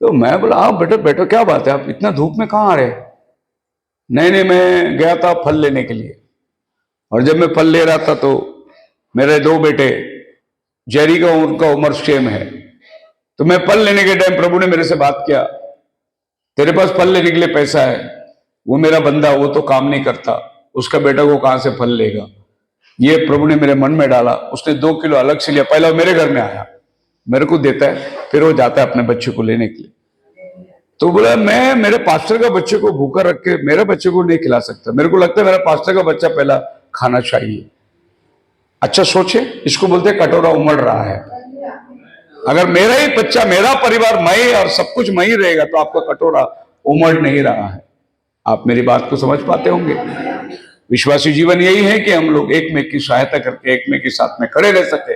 तो मैं बोला आप बेटा बैठो, क्या बात है, आप इतना धूप में कहाँ आ रहे? नहीं, मैं गया था फल लेने के लिए। और जब मैं फल ले रहा था तो मेरे 2 बेटे, जेरी का उनका उम्र सेम है, तो मैं फल लेने के टाइम प्रभु ने मेरे से बात किया, तेरे पास फल लेने के लिए पैसा है, वो मेरा बंदा वो तो काम नहीं करता, उसका बेटा को कहां से फल लेगा। ये प्रभु ने मेरे मन में डाला। उसने 2 किलो अलग से लिया, पहला मेरे घर में आया, मेरे को देता है, फिर वो जाता है अपने बच्चे को लेने के लिए। तो बोला मैं मेरे पास्टर का बच्चे को भूखा रख के मेरे बच्चे को नहीं खिला सकता, मेरे को लगता है मेरा पास्टर का बच्चा पहला खाना चाहिए। अच्छा सोचे, इसको बोलते हैं कटोरा उमड़ रहा है। अगर मेरा ही बच्चा, मेरा परिवार, मैं और सब कुछ मैं ही रहेगा तो आपका कटोरा उमड़ नहीं रहा है। आप मेरी बात को समझ पाते होंगे। विश्वासी जीवन यही है कि हम लोग एक में की सहायता करके एक में के साथ में खड़े रह सके,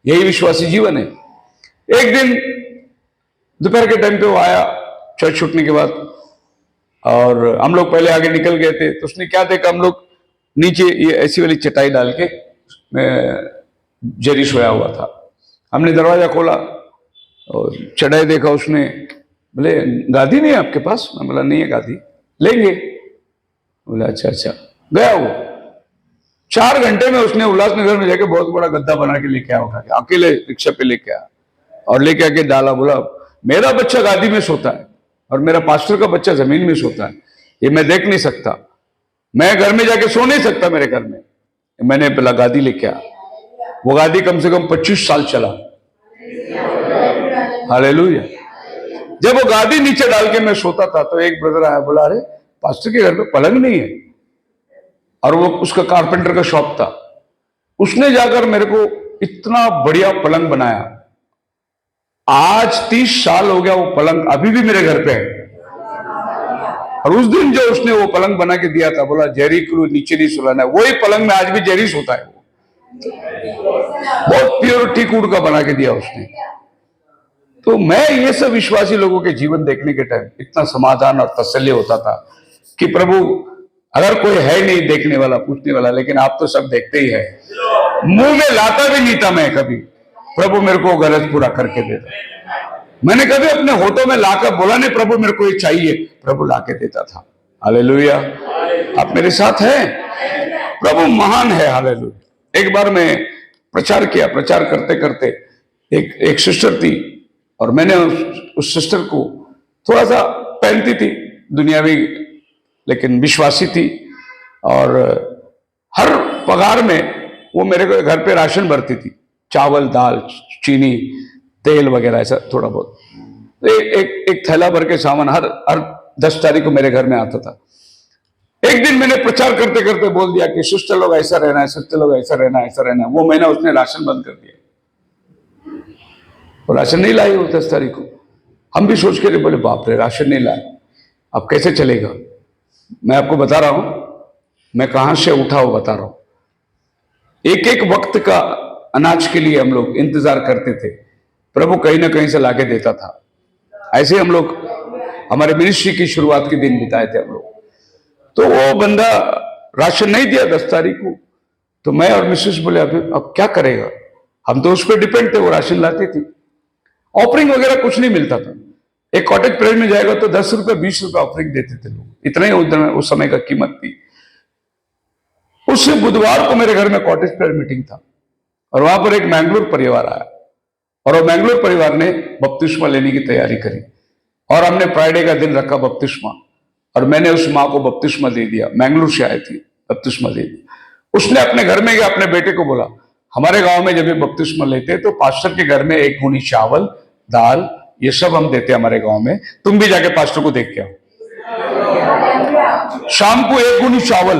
यही विश्वासी जीवन है। एक दिन दोपहर के टाइम पे वो आया चर्च छूटने के बाद, और हम लोग पहले आगे निकल गए थे। तो उसने क्या देखा, हम लोग नीचे ये ऐसी वाली चटाई डाल के जेरी सोया हुआ था। हमने दरवाजा खोला और चटाई देखा, उसने बोले गादी नहीं है आपके पास? मैं बोला नहीं है गादी, लेंगे? बोला अच्छा। गया वो 4 घंटे में उसने उल्लासनगर में जाके बहुत बड़ा गद्दा बना के लेके आया, उठा के अकेले रिक्शा पे लेके आया और लेके आके डाला। बोला मेरा बच्चा गादी में सोता है और मेरा पास्टर का बच्चा जमीन में सोता है, ये मैं देख नहीं सकता, मैं घर में जाके सो नहीं सकता मेरे घर में। मैंने पहला गादी लेके आया। वो गादी कम से कम 25 साल चला। हालेलुया। जब वो गादी नीचे डाल के मैं सोता था तो एक ब्रदर आया, बोला अरे पास्टर के घर पे पलंग नहीं है, और वो उसका कारपेंटर का शॉप था। उसने जाकर मेरे को इतना बढ़िया पलंग बनाया। आज 30 साल हो गया, वो पलंग अभी भी मेरे घर पे है। और उस दिन जो उसने वो पलंग बना के दिया था, बोला जेरी को नीचे नहीं सुलाना है, वही पलंग में आज भी जेरी सोता है। बहुत प्योर टीक वुड का बना के दिया उसने। तो मैं ये सब विश्वासी लोगों के जीवन देखने के टाइम इतना समाधान और तसल्ली होता था कि प्रभु, अगर कोई है नहीं देखने वाला, पूछने वाला, लेकिन आप तो सब देखते ही है। मुंह में लाता भी नहीं था मैं कभी, प्रभु मेरे को गरज पूरा करके देता। मैंने कभी अपने होठों में लाकर बोला नहीं प्रभु मेरे को ये चाहिए, प्रभु लाके देता था। हालेलुया। आप मेरे साथ हैं? प्रभु महान है। हालेलुया। एक बार मैं प्रचार किया, प्रचार करते करते एक सिस्टर थी, और मैंने उस सिस्टर को थोड़ा सा पहनती थी दुनियावी, लेकिन विश्वासी थी, और हर पगार में वो मेरे को घर पे राशन भरती थी, चावल दाल चीनी तेल वगैरह ऐसा थोड़ा बहुत। एक थैला भर के सामान हर 10 तारीख को मेरे घर में आता था। एक दिन मैंने प्रचार करते करते बोल दिया कि सिस्टर लोग ऐसा रहना है, सिस्टर लोग ऐसा रहना है, ऐसा रहना है। वो महीना उसने राशन बंद कर दिया, और राशन नहीं लाई वो 10 तारीख को। हम भी सोच के बोले बाप रे, राशन नहीं लाए, अब कैसे चलेगा। मैं आपको बता रहा हूं, मैं कहां से उठा वो बता रहा हूं। एक एक वक्त का अनाज के लिए हम लोग इंतजार करते थे, प्रभु कहीं ना कहीं से लाके देता था। ऐसे हम लोग हमारे मिनिस्ट्री की शुरुआत के दिन बिताए थे हम लोग। तो वो बंदा राशन नहीं दिया 10 तारीख को, तो मैं और मिसेस बोले अब क्या करेगा, हम तो उस पर डिपेंड थे, वो राशन लाती थी। ऑफरिंग वगैरह कुछ नहीं मिलता था। एक कॉटेज प्रेयर में जाएगा तो 10 रुपए 20 रुपए ऑफरिंग देते थे लोग, इतना ही उस समय का कीमत थी। उस बुधवार को मेरे घर में कॉटेज प्रेयर मीटिंग था, और वहां पर एक मैंगलोर परिवार आया, और वो मैंगलोर परिवार ने बपतिस्मा लेने की तैयारी करी, और हमने फ्राइडे का दिन रखा बपतिस्मा, और मैंने उस माँ को बपतिस्मा दे दिया। मैंगलोर से आई थी, बपतिस्मा दे दिया। उसने अपने घर में गया, अपने बेटे को बोला हमारे गांव में जब ये बपतिस्मा लेते तो पास्टर के घर में 1 गुनी चावल दाल ये सब हम देते हमारे गांव में, तुम भी जाके पास्टर को देख के आओ। शाम को 1 गुनी चावल,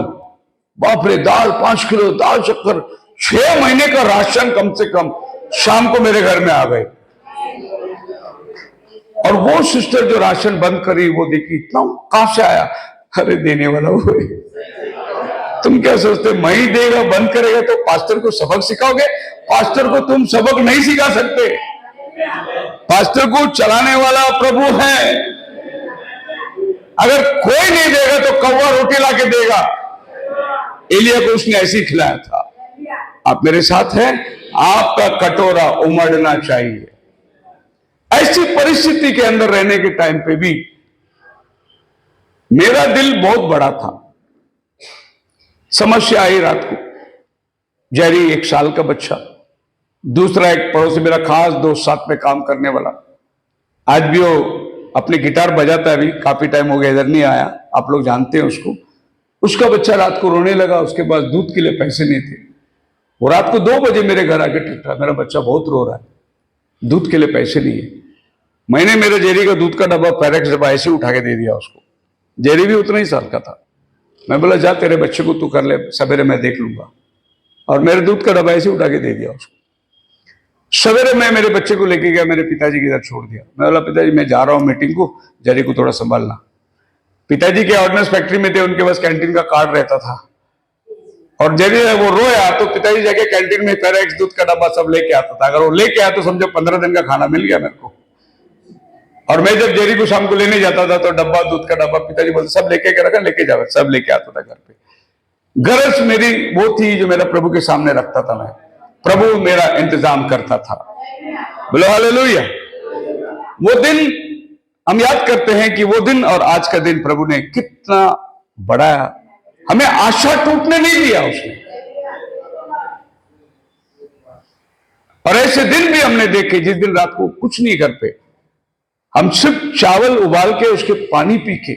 बाप रे, दाल 5 किलो, दाल शक्कर, 6 महीने का राशन कम से कम शाम को मेरे घर में आ गए। और वो सिस्टर जो राशन बंद करी, वो देखी इतना कहां से आया, अरे देने वाला वो है। तुम क्या सोचते मैं ही देगा बंद करेगा तो पास्टर को सबक सिखाओगे? पास्टर को तुम सबक नहीं सिखा सकते, पास्टर को चलाने वाला प्रभु है। अगर कोई नहीं देगा तो कौवा रोटी लाके देगा, एलिया को उसने ऐसे ही खिलाया था। आप मेरे साथ हैं? आपका कटोरा उमड़ना चाहिए। ऐसी परिस्थिति के अंदर रहने के टाइम पे भी मेरा दिल बहुत बड़ा था। समस्या आई रात को, जेरी 1 साल का बच्चा, दूसरा एक पड़ोसी मेरा खास दोस्त साथ में काम करने वाला, आज भी वो अपनी गिटार बजाता है, अभी काफी टाइम हो गया इधर नहीं आया, आप लोग जानते हैं उसको। उसका बच्चा रात को रोने लगा, उसके पास दूध के लिए पैसे नहीं थे। वो रात को 2 बजे मेरे घर आके टूटा, मेरा बच्चा बहुत रो रहा है, दूध के लिए पैसे नहीं है। मैंने मेरे जेरी का दूध का डब्बा, पैरेक्स डब्बा ऐसे उठा के दे दिया उसको। जेरी भी उतना ही साल का था। मैं बोला जा तेरे बच्चे को तू कर ले, सवेरे मैं देख लूंगा, और मेरे दूध का डब्बा ऐसे उठा के दे दिया उसको। सवेरे मैं मेरे बच्चे को लेके गया, मेरे पिताजी के इधर छोड़ दिया। मैं बोला पिताजी मैं जा रहा हूं मीटिंग को, जेरी को थोड़ा संभालना। पिताजी के ऑर्डिनेंस फैक्ट्री में थे, उनके पास कैंटीन का कार्ड रहता था, और जेरी वो रोया तो पिताजी जाके कैंटीन में पैरेक्स दूध का डब्बा सब लेके आता था। अगर वो लेके आया तो समझो 15 दिन का खाना मिल गया मेरे को। और मैं जब जेरी को शाम को लेने जाता था तो डब्बा, दूध का डब्बा, पिताजी बोलते सब लेके रखा, लेके जाओ, सब लेके आता था घर पे। गरज मेरी वो थी जो मेरा प्रभु के सामने रखता था, मैं प्रभु मेरा इंतजाम करता था। बोलो हालेलुया। वो दिन हम याद करते हैं कि वो दिन और आज का दिन प्रभु ने कितना बढ़ाया, हमें आशा टूटने नहीं दिया उसने। और ऐसे दिन भी हमने देखे जिस दिन रात को कुछ नहीं कर पे, हम सिर्फ चावल उबाल के उसके पानी पी के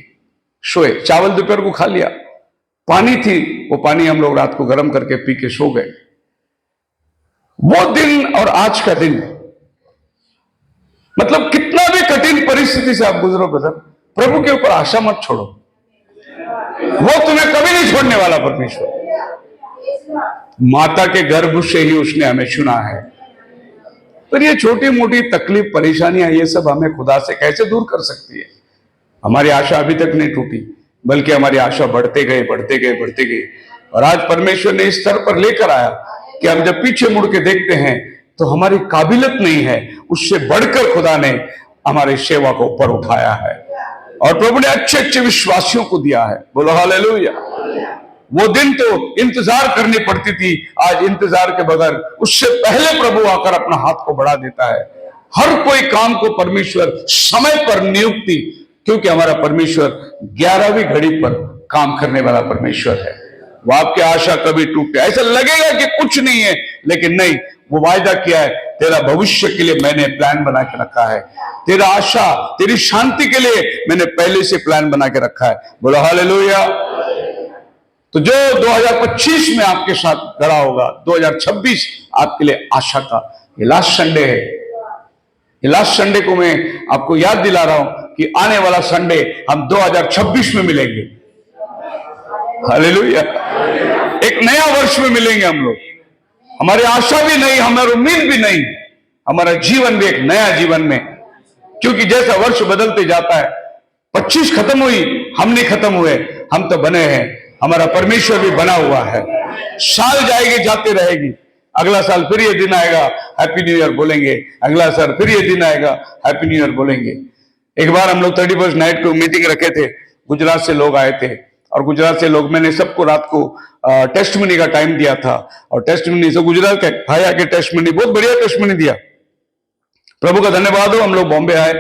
सोए। चावल दोपहर को खा लिया, पानी थी, वो पानी हम लोग रात को गर्म करके पी के सो गए। वो दिन और आज का दिन मतलब कितना भी कठिन परिस्थिति से आप गुजरो ब्रदर, प्रभु के ऊपर आशा मत छोड़ो, वो तुम्हें कभी नहीं छोड़ने वाला परमेश्वर। माता के गर्भ से ही उसने हमें चुना है। पर ये छोटी मोटी तकलीफ परेशानियां ये सब हमें खुदा से कैसे दूर कर सकती है? हमारी आशा अभी तक नहीं टूटी, बल्कि हमारी आशा बढ़ते गए बढ़ते गए बढ़ते गए, और आज परमेश्वर ने इस स्तर पर लेकर आया कि हम जब पीछे मुड़ के देखते हैं तो हमारी काबिलियत नहीं है, उससे बढ़कर खुदा ने हमारे सेवा को ऊपर उठाया है और प्रभु ने अच्छे अच्छे विश्वासियों को दिया है। बोलो हालेलुया। वो दिन तो इंतजार करनी पड़ती थी, आज इंतजार के बगैर उससे पहले प्रभु आकर अपना हाथ को बढ़ा देता है। हर कोई काम को परमेश्वर समय पर नियुक्ति, क्योंकि हमारा परमेश्वर 11वीं घड़ी पर काम करने वाला परमेश्वर है। वो आपकी आशा कभी टूटे, ऐसा लगेगा कि कुछ नहीं है, लेकिन नहीं, वो वायदा किया है, तेरा भविष्य के लिए मैंने प्लान बना के रखा है, तेरा आशा तेरी शांति के लिए मैंने पहले से प्लान बना के रखा है। बोलो हालेलुया। तो जो 2025 में आपके साथ खड़ा होगा, 2026 आपके लिए आशा का ये लास्ट संडे है। ये लास्ट संडे को मैं आपको याद दिला रहा हूं कि आने वाला संडे हम 2026 में मिलेंगे। हालेलुया। एक नया वर्ष में मिलेंगे हम लोग। हमारी आशा भी नहीं, हमारी उम्मीद भी नहीं, हमारा जीवन भी एक नया जीवन में, क्योंकि जैसा वर्ष बदलते जाता है, 25 खत्म हुई, हम नहीं खत्म हुए, हम तो बने हैं, हमारा परमेश्वर भी बना हुआ है। साल जाएगी जाते रहेगी, अगला साल फिर ये दिन आएगा, हैप्पी न्यू ईयर बोलेंगे, अगला साल फिर ये दिन आएगा, हैप्पी न्यू ईयर बोलेंगे। एक बार हम लोग 31 नाइट को मीटिंग रखे थे, गुजरात से लोग आए थे, और गुजरात से लोग, मैंने सबको रात को टेस्टमनी का टाइम दिया था, और टेस्टमनी से गुजरात के भाई आके टेस्टमनी, बहुत बढ़िया टेस्टमनी दिया, प्रभु का धन्यवाद हो। हम लोग बॉम्बे आए,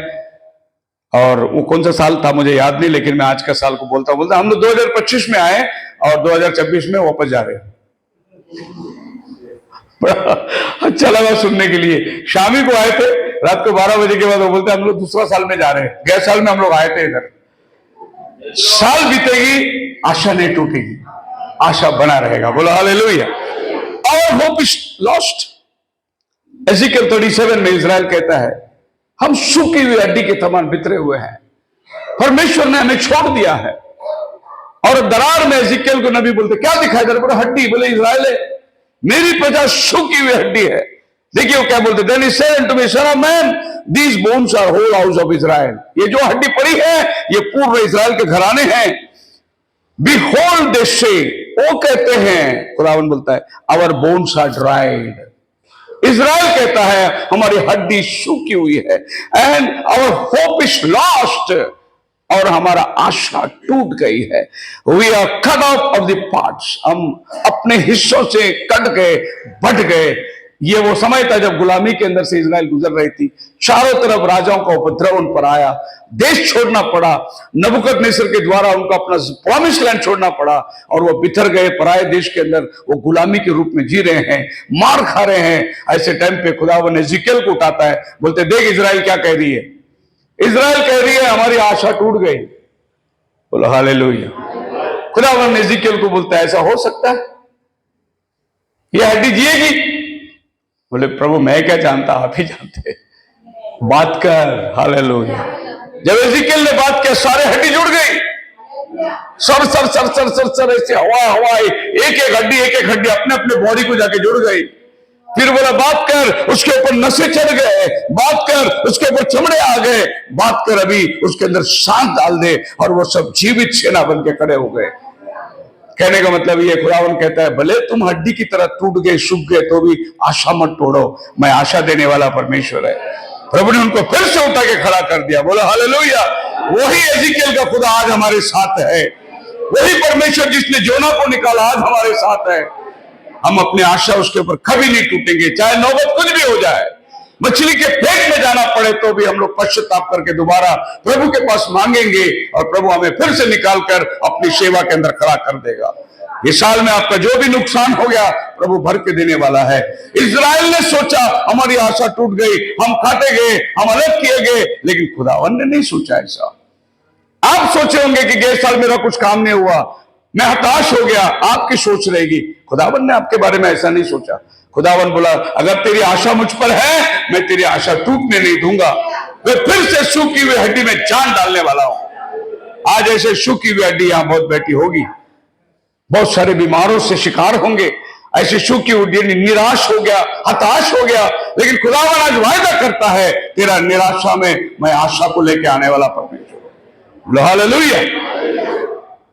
और वो कौन सा साल था मुझे याद नहीं, लेकिन मैं आज का साल को बोलता हम लोग 2025 में आए और 2026 में वापस जा रहे हैं। अच्छा लगा सुनने के लिए। शामी को आए थे, रात को 12 बजे के बाद वो बोलते हम लोग दूसरा साल में जा रहे हैं, गए साल में हम लोग आए थे इधर। साल बीतेगी, आशा नहीं टूटेगी, आशा बना रहेगा। बोलो hallelujah. Our hope is lost. Ezekiel 37 में इज़राइल कहता है हम सूखी हुई हड्डी के समान बिखरे हुए हैं, परमेश्वर ने हमें छोड़ दिया है। और दरार में एजिकल को नबी बोलते क्या दिखाई दे रहा है? हड्डी। बोले इज़राइल है, मेरी प्रजा सूखी हुई हड्डी है। देखिए वो क्या बोलते, then he said unto me, son of man, these bones are whole house of Israel। ये जो हड्डी पड़ी है ये पूर्व इज़राइल के घराने हैं। Behold they say, वो कहते हैं, खुदावन बोलता है our bones are dried। Israel कहता है हमारी हड्डी सूखी हुई है, and our hope is lost, और हमारा आशा टूट गई है। We are cut off of the parts, हम अपने हिस्सों से कट गए, बट गए। ये वो समय था जब गुलामी के अंदर से इज़राइल गुजर रही थी, चारों तरफ राजाओं का उपद्रव उन पर आया, देश छोड़ना पड़ा, नबूकदनेस्सर के द्वारा उनको अपना प्रॉमिस लैंड छोड़ना पड़ा, और वो बिखर गए पराये देश के अंदर, वो गुलामी के रूप में जी रहे हैं, मार खा रहे हैं। ऐसे टाइम पे खुदावन एजिकल को उठाता है, बोलते देख इज़राइल क्या कह रही है। इज़राइल कह रही है हमारी आशा टूट गई। बोलो हालेलुया। खुदावन एजिकल को बोलता है ऐसा हो सकता है, ये हड्डी जिएगी? बोले प्रभु मैं क्या जानता, आप ही जानते, बात कर। हालेलुया। जब एजिकल ने बात किया, सारे हड्डी जुड़ गई, sir sir sir sir sir sir ऐसे हवा हवा, एक एक हड्डी अपने अपने बॉडी को जाके जुड़ गई। फिर बोला बात कर, उसके ऊपर नसें चढ़ गए, बात कर, उसके ऊपर चमड़े आ गए, बात कर, अभी उसके अंदर सांस डाल दे, और वो सब जीवित सेना बन के खड़े हो गए। कहने का मतलब ये, खुदावन कहता है भले तुम हड्डी की तरह टूट गए, सूख गए, तो भी आशा मत तोड़ो, मैं आशा देने वाला परमेश्वर है। प्रभु ने उनको फिर से उठा के खड़ा कर दिया। बोलो हालेलुया। वही एजिकल का खुदा आज हमारे साथ है, वही परमेश्वर जिसने जोना को निकाला आज हमारे साथ है। हम अपनी आशा उसके ऊपर कभी नहीं टूटेंगे, चाहे नौबत कुछ भी हो जाए, मछली के पेट में जाना पड़े तो भी हम लोग पश्चाताप करके दोबारा प्रभु के पास मांगेंगे, और प्रभु हमें फिर से निकालकर अपनी सेवा के अंदर खड़ा कर देगा। इस साल में आपका जो भी नुकसान हो गया प्रभु भर के देने वाला है। इज़राइल ने सोचा हमारी आशा टूट गई, हम काटे गए, हम अलग किए गए, लेकिन खुदावन ने नहीं सोचा ऐसा। आप सोचे होंगे कि गए साल मेरा कुछ काम नहीं हुआ, मैं हताश हो गया, आपकी सोच रहेगी। खुदावन ने आपके बारे में ऐसा नहीं सोचा। खुदावन बोला अगर तेरी आशा मुझ पर है, मैं तेरी आशा टूटने नहीं दूंगा। वे फिर से सूखी हुई हड्डी में जान डालने वाला हूं। आज ऐसे सूखी हुई हड्डी यहां बहुत बैठी होगी, बहुत सारे बीमारों से शिकार होंगे, ऐसी सूखी हुई निराश हो गया, हताश हो गया, लेकिन खुदावन आज वायदा करता है तेरा निराशा में मैं आशा को लेके आने वाला परमेश्वर। हालेलुया।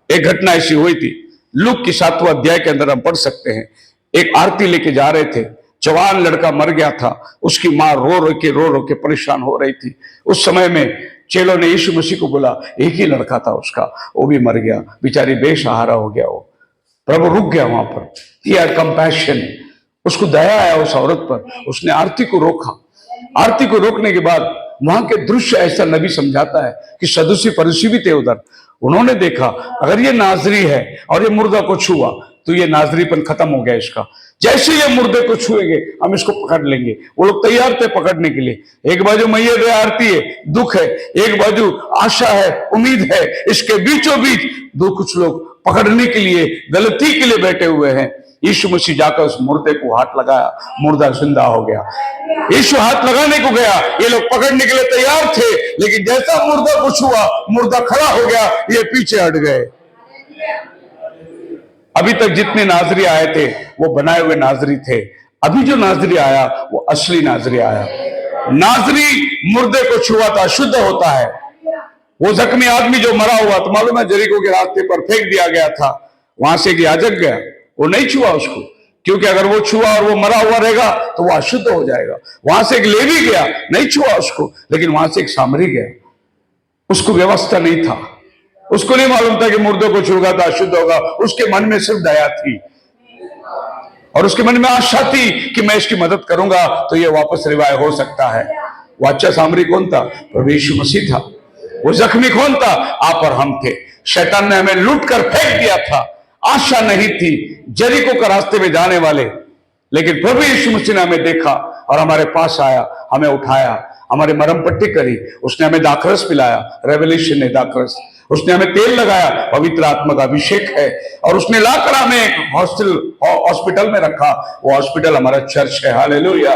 एक घटना ऐसी हुई थी, लूक की 7वां अध्याय के अंदर हम पढ़ सकते हैं। एक आरती लेके जा रहे थे, जवान लड़का मर गया था, उसकी मां रो रो के परेशान हो रही थी। उस समय में चेलों ने यीशु मसीह को बोला, एक ही लड़का था उसका, वो भी मर गया, बेचारी बेसहारा हो गया। वो प्रभु रुक गया वहां पर, ही हैड कंपैशन, उसको दया आया उस औरत पर, उसने आरती को रोका। आरती को रोकने के बाद वहां के दृश्य ऐसा नबी समझाता है कि सदुसी फरीसी भी थे उधर। उन्होंने देखा अगर ये नाजरी है और ये मुर्दा को छुआ तो ये नाजरीपन खत्म हो गया इसका, जैसे ये मुर्दे को छुएंगे हम इसको पकड़ लेंगे। वो लोग तैयार थे पकड़ने के लिए। एक बाजू मैयत आरती है, दुख है, एक बाजू आशा है, उम्मीद है, इसके बीचों बीच दो कुछ लोग पकड़ने के लिए, गलती के लिए बैठे हुए हैं। यीशु मसीह जाकर उस मुर्दे को हाथ लगाया, मुर्दा जिंदा हो गया। यीशु हाथ लगाने को गया, ये लोग पकड़ने के लिए तैयार थे, लेकिन जैसा मुर्दा को छुआ, मुर्दा खड़ा हो गया, ये पीछे हट गए। अभी तक जितने नाजरी आए थे वो बनाए हुए नाजरी थे, अभी जो नाजरी आया वो असली नाजरी आया। नाजरी मुर्दे को छुआ था, शुद्ध होता है। वो जख्मी आदमी जो मरा हुआ तो मालूम है जरीको के रास्ते पर फेंक दिया गया था, वहां से एक याजक गया, वो नहीं छुआ उसको, क्योंकि अगर वो छुआ और वो मरा हुआ रहेगा तो वो अशुद्ध हो जाएगा। वहां से एक लेवी गया, नहीं छुआ उसको, लेकिन वहां से एक सामरी गया, उसको व्यवस्था नहीं था, उसको नहीं मालूम था कि मुर्दों को छूगा तो अशुद्ध होगा। उसके मन में सिर्फ दया थी और उसके मन में आशा थी कि मैं इसकी मदद करूंगा तो ये वापस रिवाय हो सकता है। वो अच्छा सामरी कौन था? प्रभु यीशु मसीह था। वो जख्मी कौन था? आप और हम थे। शैतान ने हमें लूट कर फेंक दिया था, आशा नहीं थी जरीको का रास्ते में जाने वाले, लेकिन प्रभु यीशु मसीह ने हमें देखा और हमारे पास आया, हमें उठाया, हमारी मरहम पट्टी करी, उसने हमें दाखरस पिलाया, रेवलेशन ने दाखरस, उसने हमें तेल लगाया, पवित्र आत्मा का अभिषेक है, और उसने लाकर हमें एक हॉस्पिटल में रखा। वो हॉस्पिटल हमारा चर्च है। हालेलुया।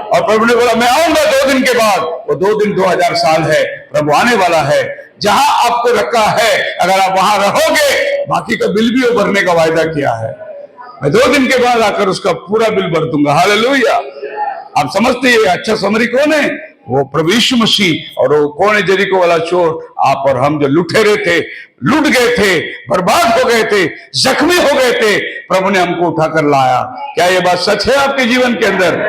और प्रभु ने बोला मैं आऊंगा 2 दिन के बाद। वो 2 दिन 2000 साल है, प्रभु आने वाला है। जहां आपको रखा है अगर आप वहां रहोगे, बाकी का बिल भी वो भरने का वायदा किया है। मैं 2 दिन के बाद आकर उसका पूरा बिल भर दूंगा। हालेलुया। आप समझते हैं अच्छा समरी कौन है? वो प्रभु यीशु मसीह। और वो कौन है जरीको वाला चोर? आप और हम जो लुटेरे थे, लूट गए थे, बर्बाद हो गए थे, जख्मी हो गए थे, प्रभु ने हमको उठाकर लाया। क्या ये बात सच है आपके जीवन के अंदर?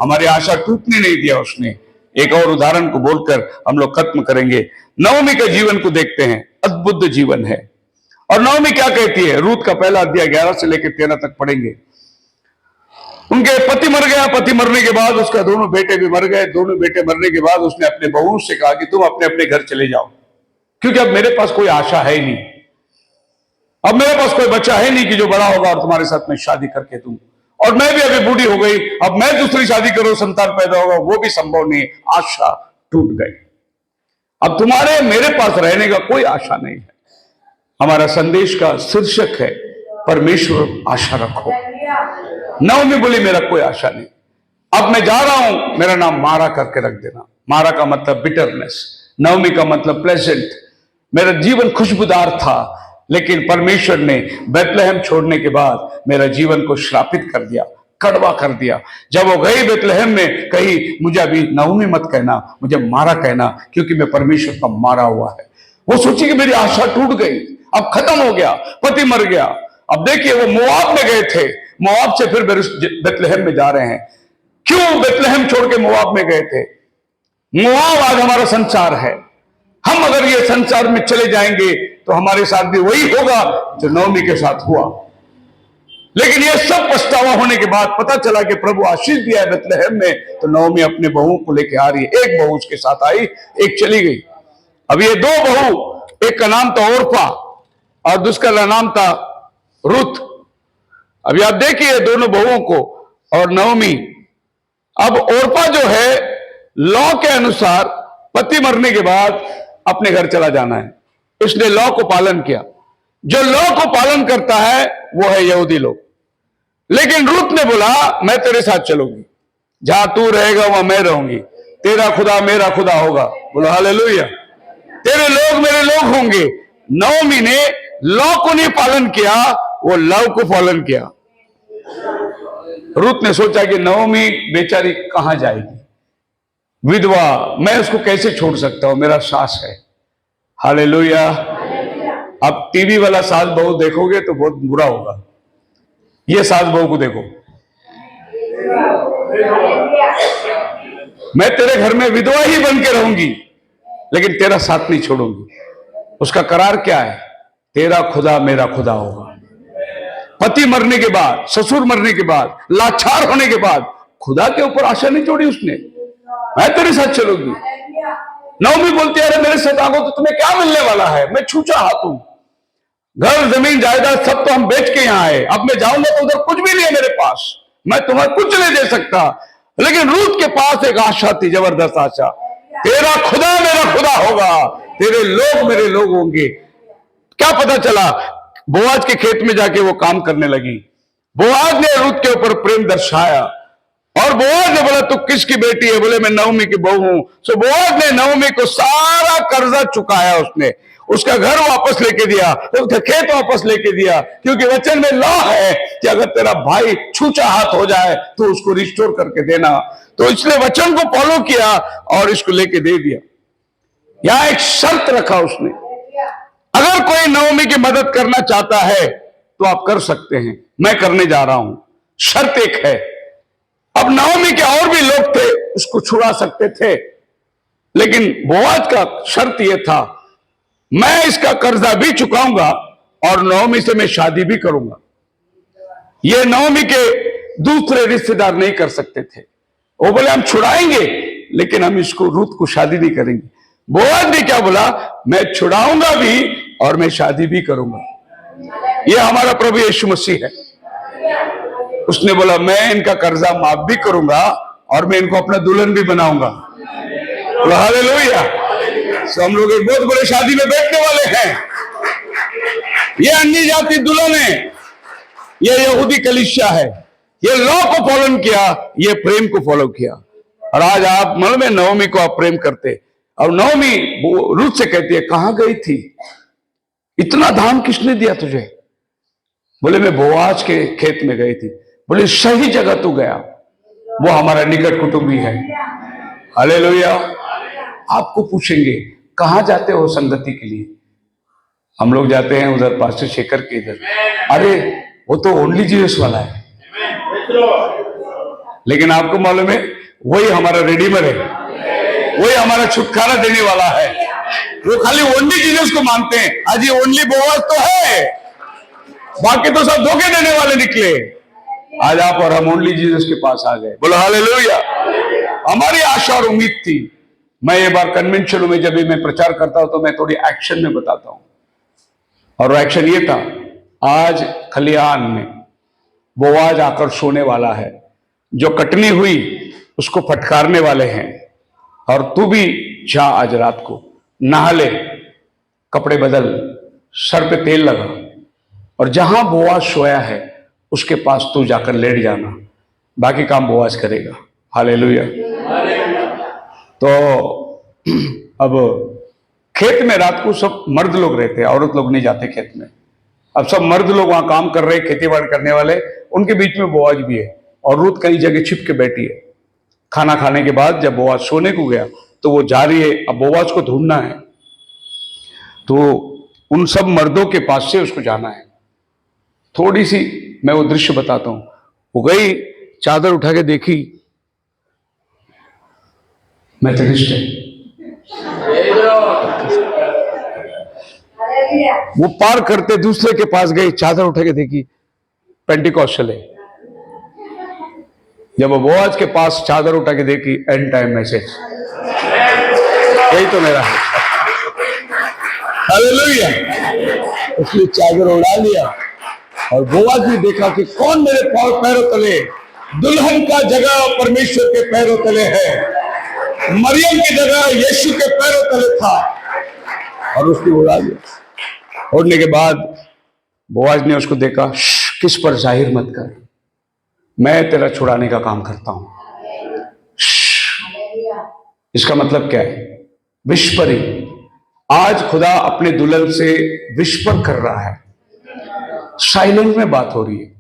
हमारी आशा टूटने नहीं दिया उसने। एक और उदाहरण को बोलकर हम लोग खत्म करेंगे। नवमी के जीवन को देखते हैं, अद्भुत जीवन है। और नवमी क्या कहती है? रूत का पहला अध्याय 11 से लेकर 13 तक पढ़ेंगे। उनके पति मर गया, पति मरने के बाद उसका दोनों बेटे भी मर गए। दोनों बेटे मरने के बाद उसने अपने बहुओं से कहा कि तुम अपने अपने घर चले जाओ, क्योंकि अब मेरे पास कोई आशा है ही नहीं, अब मेरे पास कोई बच्चा है नहीं कि जो बड़ा होगा और तुम्हारे साथ में शादी करके दूं, और मैं भी अभी बूढ़ी हो गई, अब मैं दूसरी शादी करूं, संतान पैदा होगा, वो भी संभव नहीं। आशा टूट गई। अब तुम्हारे मेरे पास रहने का कोई आशा नहीं है। हमारा संदेश का शीर्षक है परमेश्वर आशा रखो। नवमी बोली मेरा कोई आशा नहीं, अब मैं जा रहा हूं, मेरा नाम मारा करके रख देना। मारा का मतलब बिटरनेस, नवमी का मतलब प्लेजेंट। मेरा जीवन खुशबूदार था, लेकिन परमेश्वर ने बेथलेहम छोड़ने के बाद मेरा जीवन को श्रापित कर दिया, कड़वा कर दिया। जब वो गई बेथलेहम में, कही मुझे अभी नवमी मत कहना, मुझे मारा कहना, क्योंकि मैं परमेश्वर का मारा हुआ है। वो सोची कि मेरी आशा टूट गई, अब खत्म हो गया, पति मर गया। अब देखिए वो मोआब में गए थे, मोआब से फिर बेथलेहम में जा रहे हैं। क्यों बेथलेहम छोड़ के मोआब में गए थे? मोआब आज हमारा संसार है। हम अगर ये संसार में चले जाएंगे तो हमारे साथ भी वही होगा जो नवमी के साथ हुआ। लेकिन ये सब पछतावा होने के बाद पता चला कि प्रभु आशीष दिया है बेथलेहम में, तो नवमी अपने बहू को लेके आ रही है। एक बहू उसके साथ आई, एक चली गई। अब ये 2 बहू, एक का नाम था ओरपा और दूसरा का नाम था रुत। अभी आप देखिए दोनों बहुओं को और नवमी। अब ओरपा जो है, लॉ के अनुसार पति मरने के बाद अपने घर चला जाना है, इसने लॉ को पालन किया। जो लॉ को पालन करता है वो है यहूदी लोग। लेकिन रुत ने बोला मैं तेरे साथ चलूंगी, जहां तू रहेगा वहां मैं रहूंगी, तेरा खुदा मेरा खुदा होगा। बोलो हालेलुया। तेरे लोग मेरे लोग होंगे। नओमी ने लॉ को नहीं पालन किया, वो लव को पालन किया। रूत ने सोचा कि नओमी बेचारी कहां जाएगी, विधवा, मैं उसको कैसे छोड़ सकता हूं, मेरा सास है। हालेलुया। अब टीवी वाला सास बहू देखोगे तो बहुत बुरा होगा। ये सास बहू को देखो, मैं तेरे घर में विधवा ही बन के रहूंगी लेकिन तेरा साथ नहीं छोड़ूंगी। उसका करार क्या है? तेरा खुदा मेरा खुदा होगा। पति मरने के बाद, ससुर मरने के बाद, लाचार होने के बाद खुदा के ऊपर आशा नहीं छोड़ी उसने। मैं तेरे साथ चलूंगी। नओमी बोलती है, अरे मेरे साथ आओ तो तुम्हें क्या मिलने वाला है? मैं छूछा हाथ हूं, घर जमीन जायदाद सब तो हम बेच के यहां आए, अब मैं जाऊंगा तो उधर कुछ भी नहीं है मेरे पास, मैं तुम्हें कुछ नहीं दे सकता। लेकिन रूत के पास एक आशा थी, जबरदस्त आशा। तेरा खुदा मेरा खुदा होगा, तेरे लोग मेरे लोग होंगे। क्या पता चला? बोआज के खेत में जाके वो काम करने लगी। बोआज ने रूत के ऊपर प्रेम दर्शाया और बोआज ने बोला, तू किसकी बेटी है? बोले, मैं नओमी की बहू हूं। सो बोआज ने नओमी को सारा कर्जा चुकाया, उसने उसका घर वापस लेके दिया, उसका खेत वापस लेके दिया, क्योंकि वचन में लॉ है कि अगर तेरा भाई छूछा हाथ हो जाए तो उसको रिस्टोर करके देना। तो इसने वचन को फॉलो किया और इसको लेके दे दिया। यहां एक शर्त रखा उसने, अगर कोई नओमी की मदद करना चाहता है तो आप कर सकते हैं, मैं करने जा रहा हूं। शर्त एक है। अब नओमी के और भी लोग थे, उसको छुड़ा सकते थे, लेकिन बोआज का शर्त यह था, मैं इसका कर्जा भी चुकाऊंगा और नओमी से मैं शादी भी करूंगा। ये नओमी के दूसरे रिश्तेदार नहीं कर सकते थे। वो बोले, हम छुड़ाएंगे लेकिन हम इसको रूत को शादी नहीं करेंगे। बोआज ने क्या बोला? मैं छुड़ाऊंगा भी और मैं शादी भी करूंगा। ये हमारा प्रभु यीशु मसीह है। उसने बोला, मैं इनका कर्जा माफ भी करूंगा और मैं इनको अपना दुल्हन भी बनाऊंगा। हालेलुया। तो हम लोग एक बहुत बड़े शादी में बैठने वाले हैं। ये अन्य जाति दुल्हन है, ये यहूदी कलीसिया है। ये लॉ को फॉलो किया, ये प्रेम को फॉलो किया। और आज आप मन में नओमी को आप प्रेम करते, और नओमी रूत से कहती है, कहां गई थी? इतना धान किसने दिया तुझे? बोले, मैं बोआज के खेत में गई थी। बोले, सही जगह तू गया, वो हमारा निकट कुटुंबी है। हालेलुया। आपको पूछेंगे, कहां जाते हो संगति के लिए? हम लोग जाते हैं उधर पास्टर शेखर के इधर। अरे वो तो ओनली जीसस वाला है, लेकिन आपको मालूम है वही हमारा रेडीमर है, वही हमारा छुटकारा देने वाला है। वो खाली ओनली जीसस को मानते हैं। आज ये ओनली बोआज तो है, बाकी तो सब धोखे देने वाले निकले। आज आप और हम ओनली जीसस के पास आ गए। बोलो हालेलुया। हमारी आशा और उम्मीद थी। मैं ये बार कन्वेंशन में जब भी मैं प्रचार करता हूं तो मैं थोड़ी एक्शन में बताता हूं, और एक्शन ये था, आज खलिहान में बोआज आकर सोने वाला है, जो कटनी हुई उसको फटकारने वाले हैं। और तू भी जा, आज रात को नहा ले, कपड़े बदल, सर पे तेल लगा, और जहां बोआज सोया है उसके पास तू जाकर लेट जाना, बाकी काम बोआज करेगा। हालेलुया। तो अब खेत में रात को सब मर्द लोग रहते हैं, औरत लोग नहीं जाते खेत में। अब सब मर्द लोग वहां काम कर रहे, खेती बाड़ी करने वाले, उनके बीच में बोआज भी है। और रूत कई जगह छिप के बैठी है। खाना खाने के बाद जब बोआज सोने को गया तो वो जा रही है, अब बोआज को ढूंढना है, तो उन सब मर्दों के पास से उसको जाना है। थोड़ी सी मैं वो दृश्य बताता हूं। वो गई, चादर उठा के देखी, मेथडिस्ट है। वो पार करते दूसरे के पास गई, चादर उठा के देखी, पेंटिकॉस्टल है। जब वो बोआज के पास चादर उठा के देखी, एंड टाइम मैसेज। यही तो मेरा है। हालेलुया। उसने चादर उड़ा लिया और बोआज ने देखा कि कौन मेरे पैरों तले, दुल्हन का जगह परमेश्वर के पैरों तले है, मरियम की जगह यीशु के पैरों तले था, और उसने उड़ा लिया। उड़ने के बाद बोआज ने उसको देखा, किस पर जाहिर मत कर, मैं तेरा छुड़ाने का काम करता हूं। इसका मतलब क्या है? विस्परिंग। आज खुदा अपने दुल्हन से विस्पर कर रहा है, साइलेंट में बात हो रही है।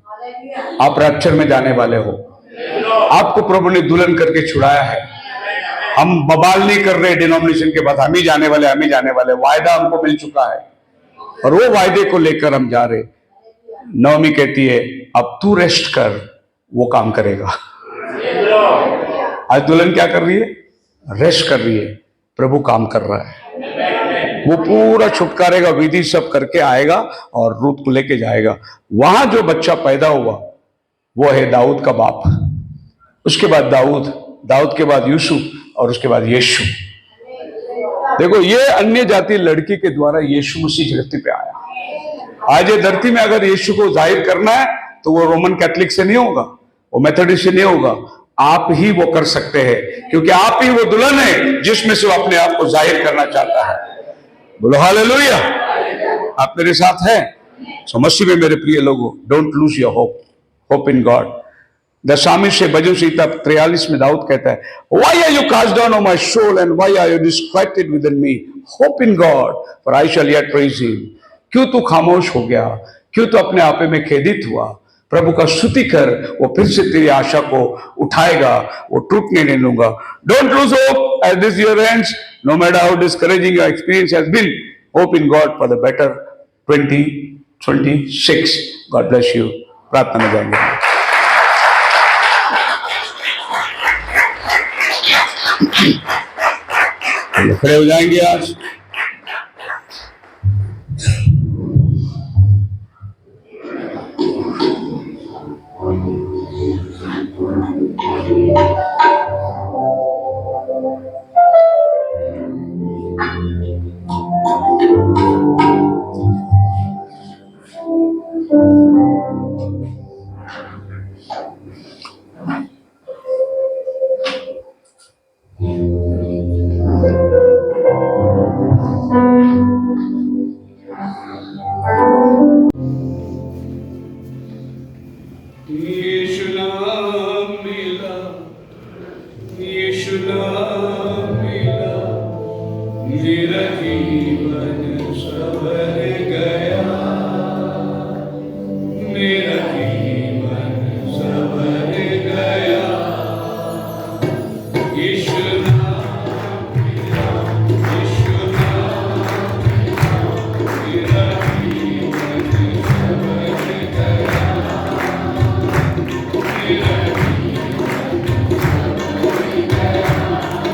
आप रैप्चर में जाने वाले हो, आपको प्रभु ने दुल्हन करके छुड़ाया है। हम बवाल नहीं कर रहे डिनोमिनेशन के बाद, हम ही जाने वाले, हम ही जाने वाले। वायदा हमको मिल चुका है और वो वायदे को लेकर हम जा रहे। नवमी कहती है अब तू रेस्ट कर, वो काम करेगा। आज दुल्हन क्या कर रही है? रेस्ट कर रही है। प्रभु काम कर रहा है, वो पूरा छुटकारे का विधि सब करके आएगा और रूत को लेके जाएगा। वहां जो बच्चा पैदा हुआ वो है दाऊद का बाप। उसके बाद दाऊद के बाद यूसुफ और उसके बाद यीशु। देखो, ये अन्य जाति लड़की के द्वारा यीशु मसीह धरती पे आया। आज ये धरती में अगर यीशु को जाहिर करना है तो वो रोमन कैथोलिक से नहीं होगा, वो मेथोडिस्ट से नहीं होगा। आप ही वो कर सकते हैं, क्योंकि आप ही वो दुल्हन है जिसमें से वो अपने आप को जाहिर करना चाहता है। बोलो हालेलुया। आप मेरे साथ हैं? सो मसीह में मेरे प्रिय लोगों, don't lose your hope in God. दशामी से भजन संहिता 43 में दाऊद कहता है, why are you cast down on my soul and why are you disquieted within me, hope in God for I shall yet praise him. क्यों तू खामोश हो गया? क्यों तू अपने आपे में खेदित हुआ? प्रभु का स्तुति कर, वो फिर से तेरी आशा को उठाएगा, वो टूटने नहीं दूंगा। Don't lose hope as this year ends, no matter how discouraging your experience has been, hope in God for the better 2026। God bless you. प्रार्थना में जाएंगे। खड़े हो जाएंगे आज। यीशु नाम मिला, यीशु नाम मिला, मेरा जीवन संवर गया, मेरा जीवन संवर गया। यीशु नाम मिला, यीशु नाम मिला, मेरा जीवन संवर गया। मेरा जीवन संवर गया।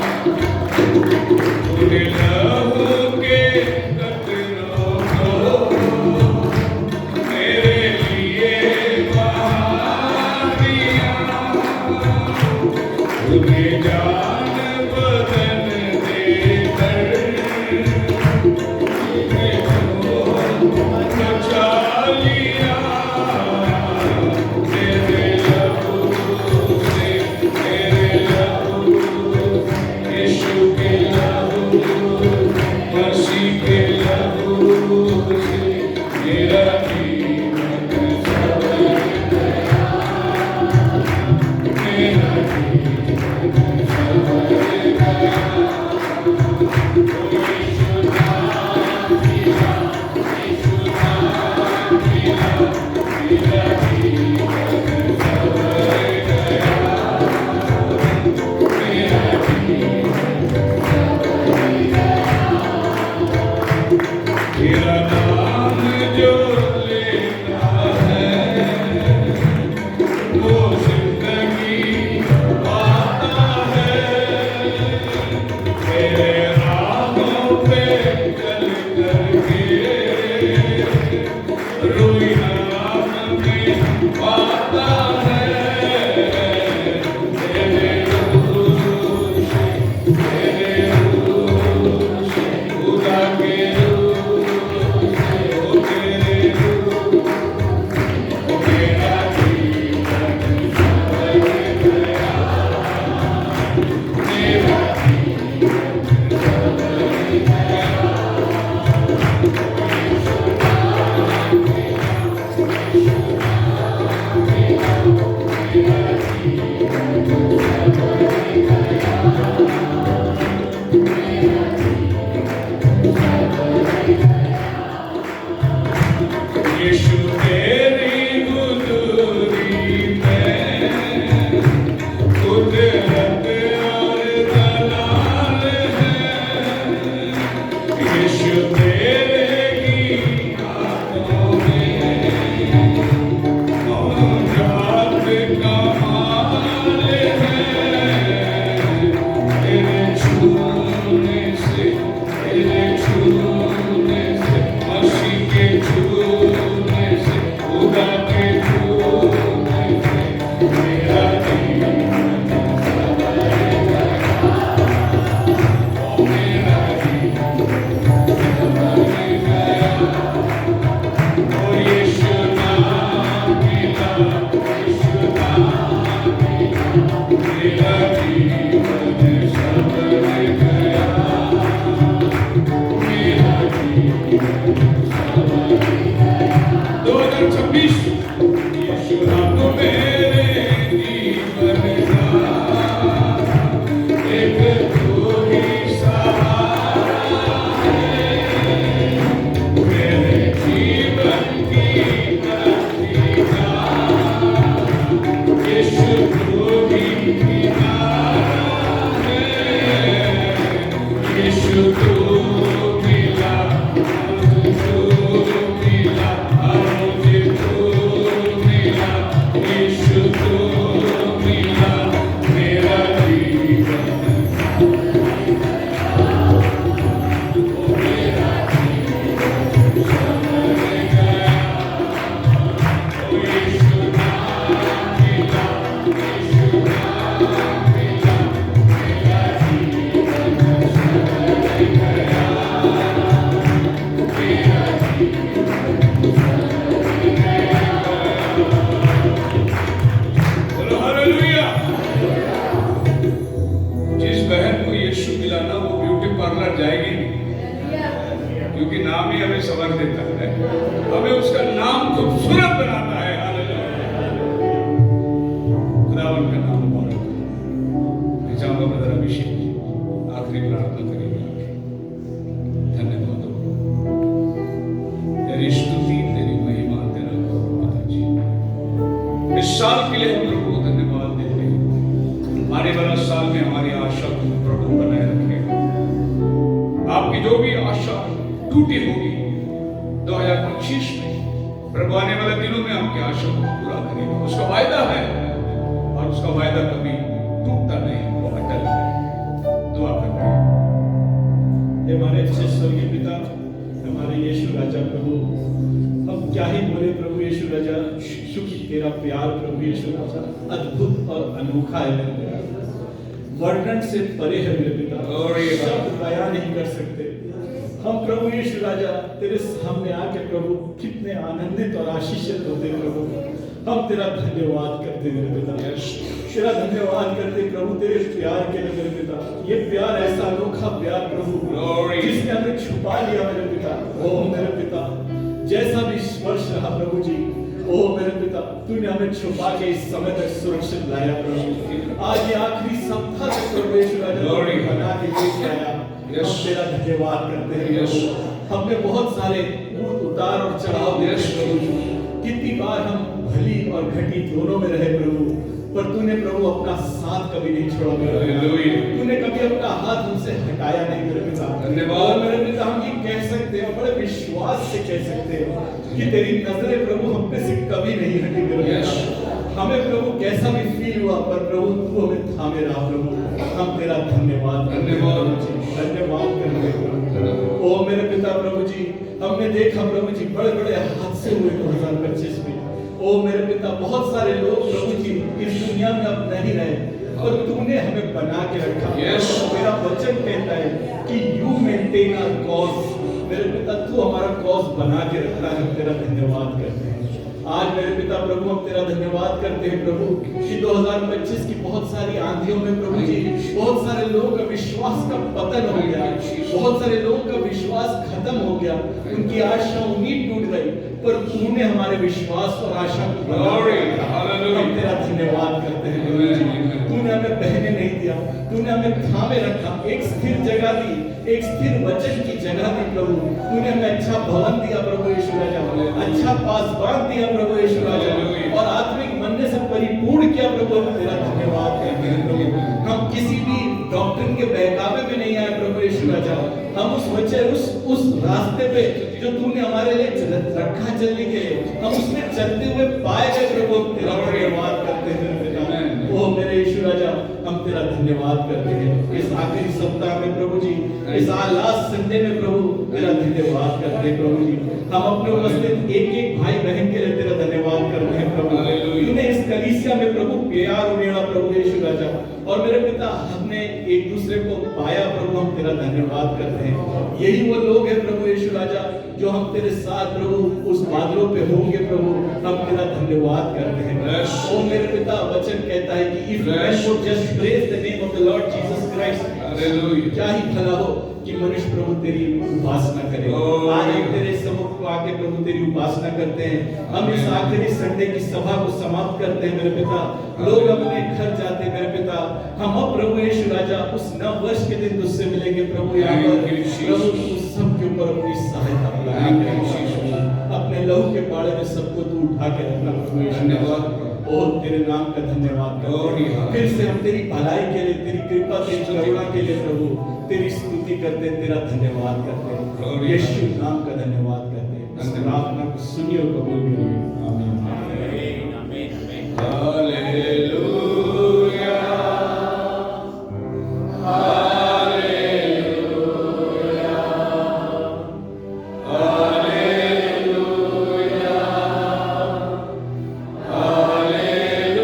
इस साल के लिए हम प्रभु को धन्यवाद देते हैं। आने वाला साल में हमारी आशा को प्रभु बनाए रखेगा। आपकी जो भी आशा टूटी होगी 2025 में, प्रभु आने वाले दिनों में आपकी आशा को पूरा करेगा। उसका वायदा है और उसका वायदा कभी टूटता नहीं, वो अटल है। दुआ करते हैं। हमारे अच्छे स्वर्गीय पिता, हमारे यीशु राजा प्रभु, हम क्या ही बोले प्रभु यीशु राजा, क्योंकि तेरा प्यार प्रभु यीशु राजा अद्भुत और अनोखा है मेरे पिता, वर्णन से परे है मेरे पिता, शब्द बयां नहीं कर सकते। हम प्रभु यीशु राजा तेरे सामने आके प्रभु कितने आनंदित और आशीषित होते प्रभु। हम तेरा धन्यवाद करते मेरे पिता, तेरा धन्यवाद करते प्रभु तेरे प्यार के लिए मेरे पिता। ये प्यार ऐसा अनोखा प्यार प्रभु जिसने हमें छुपा लिया मेरे पिता। ओ मेरे पिता, जैसा भी स्पर्श रहा प्रभु जी, ओ मेरे पिता, तूने हमें छुपा के इस समय तक सुरक्षित लाया प्रभु। आज ये आखिरी सप्ताह तक प्रभु यीशु राजा बना के लेके आया। हम तेरा धन्यवाद करते हैं प्रभु। हमने बहुत सारे उतार और चढ़ाव देखे प्रभु। कितनी बार हम भली और घटी दोनों में रहे प्रभु, पर तूने प्रभु अपना साथ कभी नहीं छोड़ा मेरे पिता। तूने कभी अपना हाथ हमसे हटाया नहीं मेरे पिता। धन्यवाद मेरे पिता। हम ये कह सकते हैं, बड़े विश्वास से कह सकते हैं कि तेरी नजरें प्रभु हम पे से कभी नहीं हटी मेरे पिता। हमें प्रभु कैसा भी फील हुआ, पर प्रभु तू हमें थामे रहा प्रभु। हम तेरा धन्यवाद करते हैं प्रभु। ओ मेरे पिता प्रभु जी, हमने देखा प्रभु जी बड़े बड़े हादसे हुए 2025 में। ओ मेरे पिता, बहुत सारे लोग प्रभु जी इस दुनिया में अब नहीं रहे, और तूने हमें बना के रखा। मेरा वचन कहता है कि यू मेंटेन आवर कॉज। मेरे पिता, तू हमारा कॉज बना के रखता है। हम तेरा धन्यवाद करते हैं। आज मेरे पिता प्रभु हम तेरा धन्यवाद करते हैं प्रभु कि 2025 की बहुत सारी आंधियों में प्रभु जी बहुत सारे लोगों का विश्वास का पतन हो गया, बहुत सारे लोगों का विश्वास खत्म हो गया, उनकी आशा उम्मीद टूट गई, पर तूने हमारे विश्वास और आशा को हम तेरा धन्यवाद करते हैं प्रभु जी। तूने हमें बहने नहीं दिया, तूने हमें थामे रखा, एक स्थिर जगह दी, एक स्थिर वचन की जगह दी प्रभु। तूने हमें अच्छा भवन दिया प्रभु यीशु राजा, अच्छा पासबान दिया प्रभु यीशु राजा, और आत्मिक बनने से परिपूर्ण किया प्रभु। हम तेरा धन्यवाद करते हैं प्रभु। हम किसी भी डॉक्ट्रिन के बहकावे में नहीं आए प्रभु यीशु राजा। हम उस वचन उस रास्ते पे जो तूने हमारे लिए रखा चलने के लिए, हम उसमें चलते हुए पाए गए प्रभु। तेरा धन्यवाद करते हैं पिता। ओ मेरे यीशु राजा, हम तेरा धन्यवाद करते हैं इस आखिरी सप्ताह में प्रभु जी, इस लास्ट संडे में प्रभु तेरा धन्यवाद करते हैं प्रभु जी। हम अपने उपस्थित एक एक भाई बहन के लिए तेरा धन्यवाद करते हैं प्रभु। तूने इस कलीसिया में प्रभु प्यार उड़ेड़ा प्रभु यीशु राजा, और मेरे पिता हमने एक दूसरे को पाया प्रभु। हम तेरा धन्यवाद करते हैं। यही वो लोग हैं प्रभु यीशु राजा जो हम तेरे साथ प्रभु उस बादलों पे होंगे प्रभु। हम तेरा धन्यवाद करते हैं। ओ मेरे पिता, वचन कहता है कि if men would just praise the name of the Lord Jesus Christ, क्या ही भला हो कि मनुष्य प्रभु तेरी उपासना करे। आज हम तेरे सम्मुख को आके प्रभु तेरी उपासना करते हैं। हम इस आखिरी संडे की सभा को समाप्त करते हैं मेरे पिता। लोग अपने घर जाते हैं मेरे पिता। हम अब प्रभु यीशु राजा उस नव वर्ष के दिन तुझसे मिलेंगे प्रभु। यहाँ पर प्रभु तू सबके ऊपर अपनी सहायता अपने लहू के पाड़े में सबको तू उठा के रखना प्रभु। धन्यवाद और तेरे नाम का धन्यवाद करते हैं। फिर से हम तेरी भलाई के लिए, तेरी कृपा, तेरी करुणा के लिए प्रभु तेरी स्तुति करते हैं, तेरा धन्यवाद करते हैं। यीशु नाम का धन्यवाद करते हैं। इस प्रार्थना को सुनिए और कबूल करिए। आमीन। Hallelujah, hallelujah, hallelujah, hallelujah.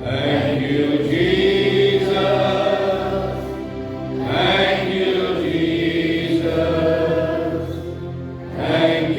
Thank you Jesus, thank you Jesus, thank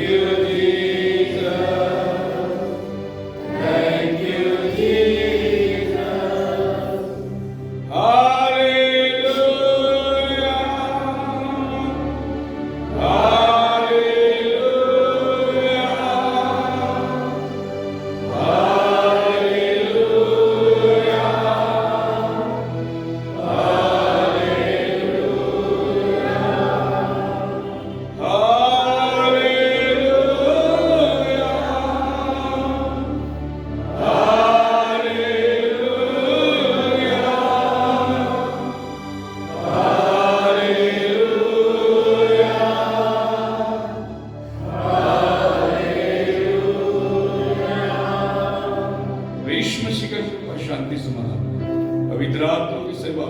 शांति समाधान पवित्र आत्मा की सेवा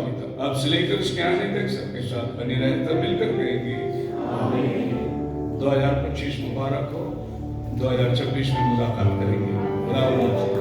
अब से लेकर उसके आने तक सबके साथ बनी रहकर मिलकर करेंगे। 2025 मुबारक हो। 2026 में मुलाकात करेंगे।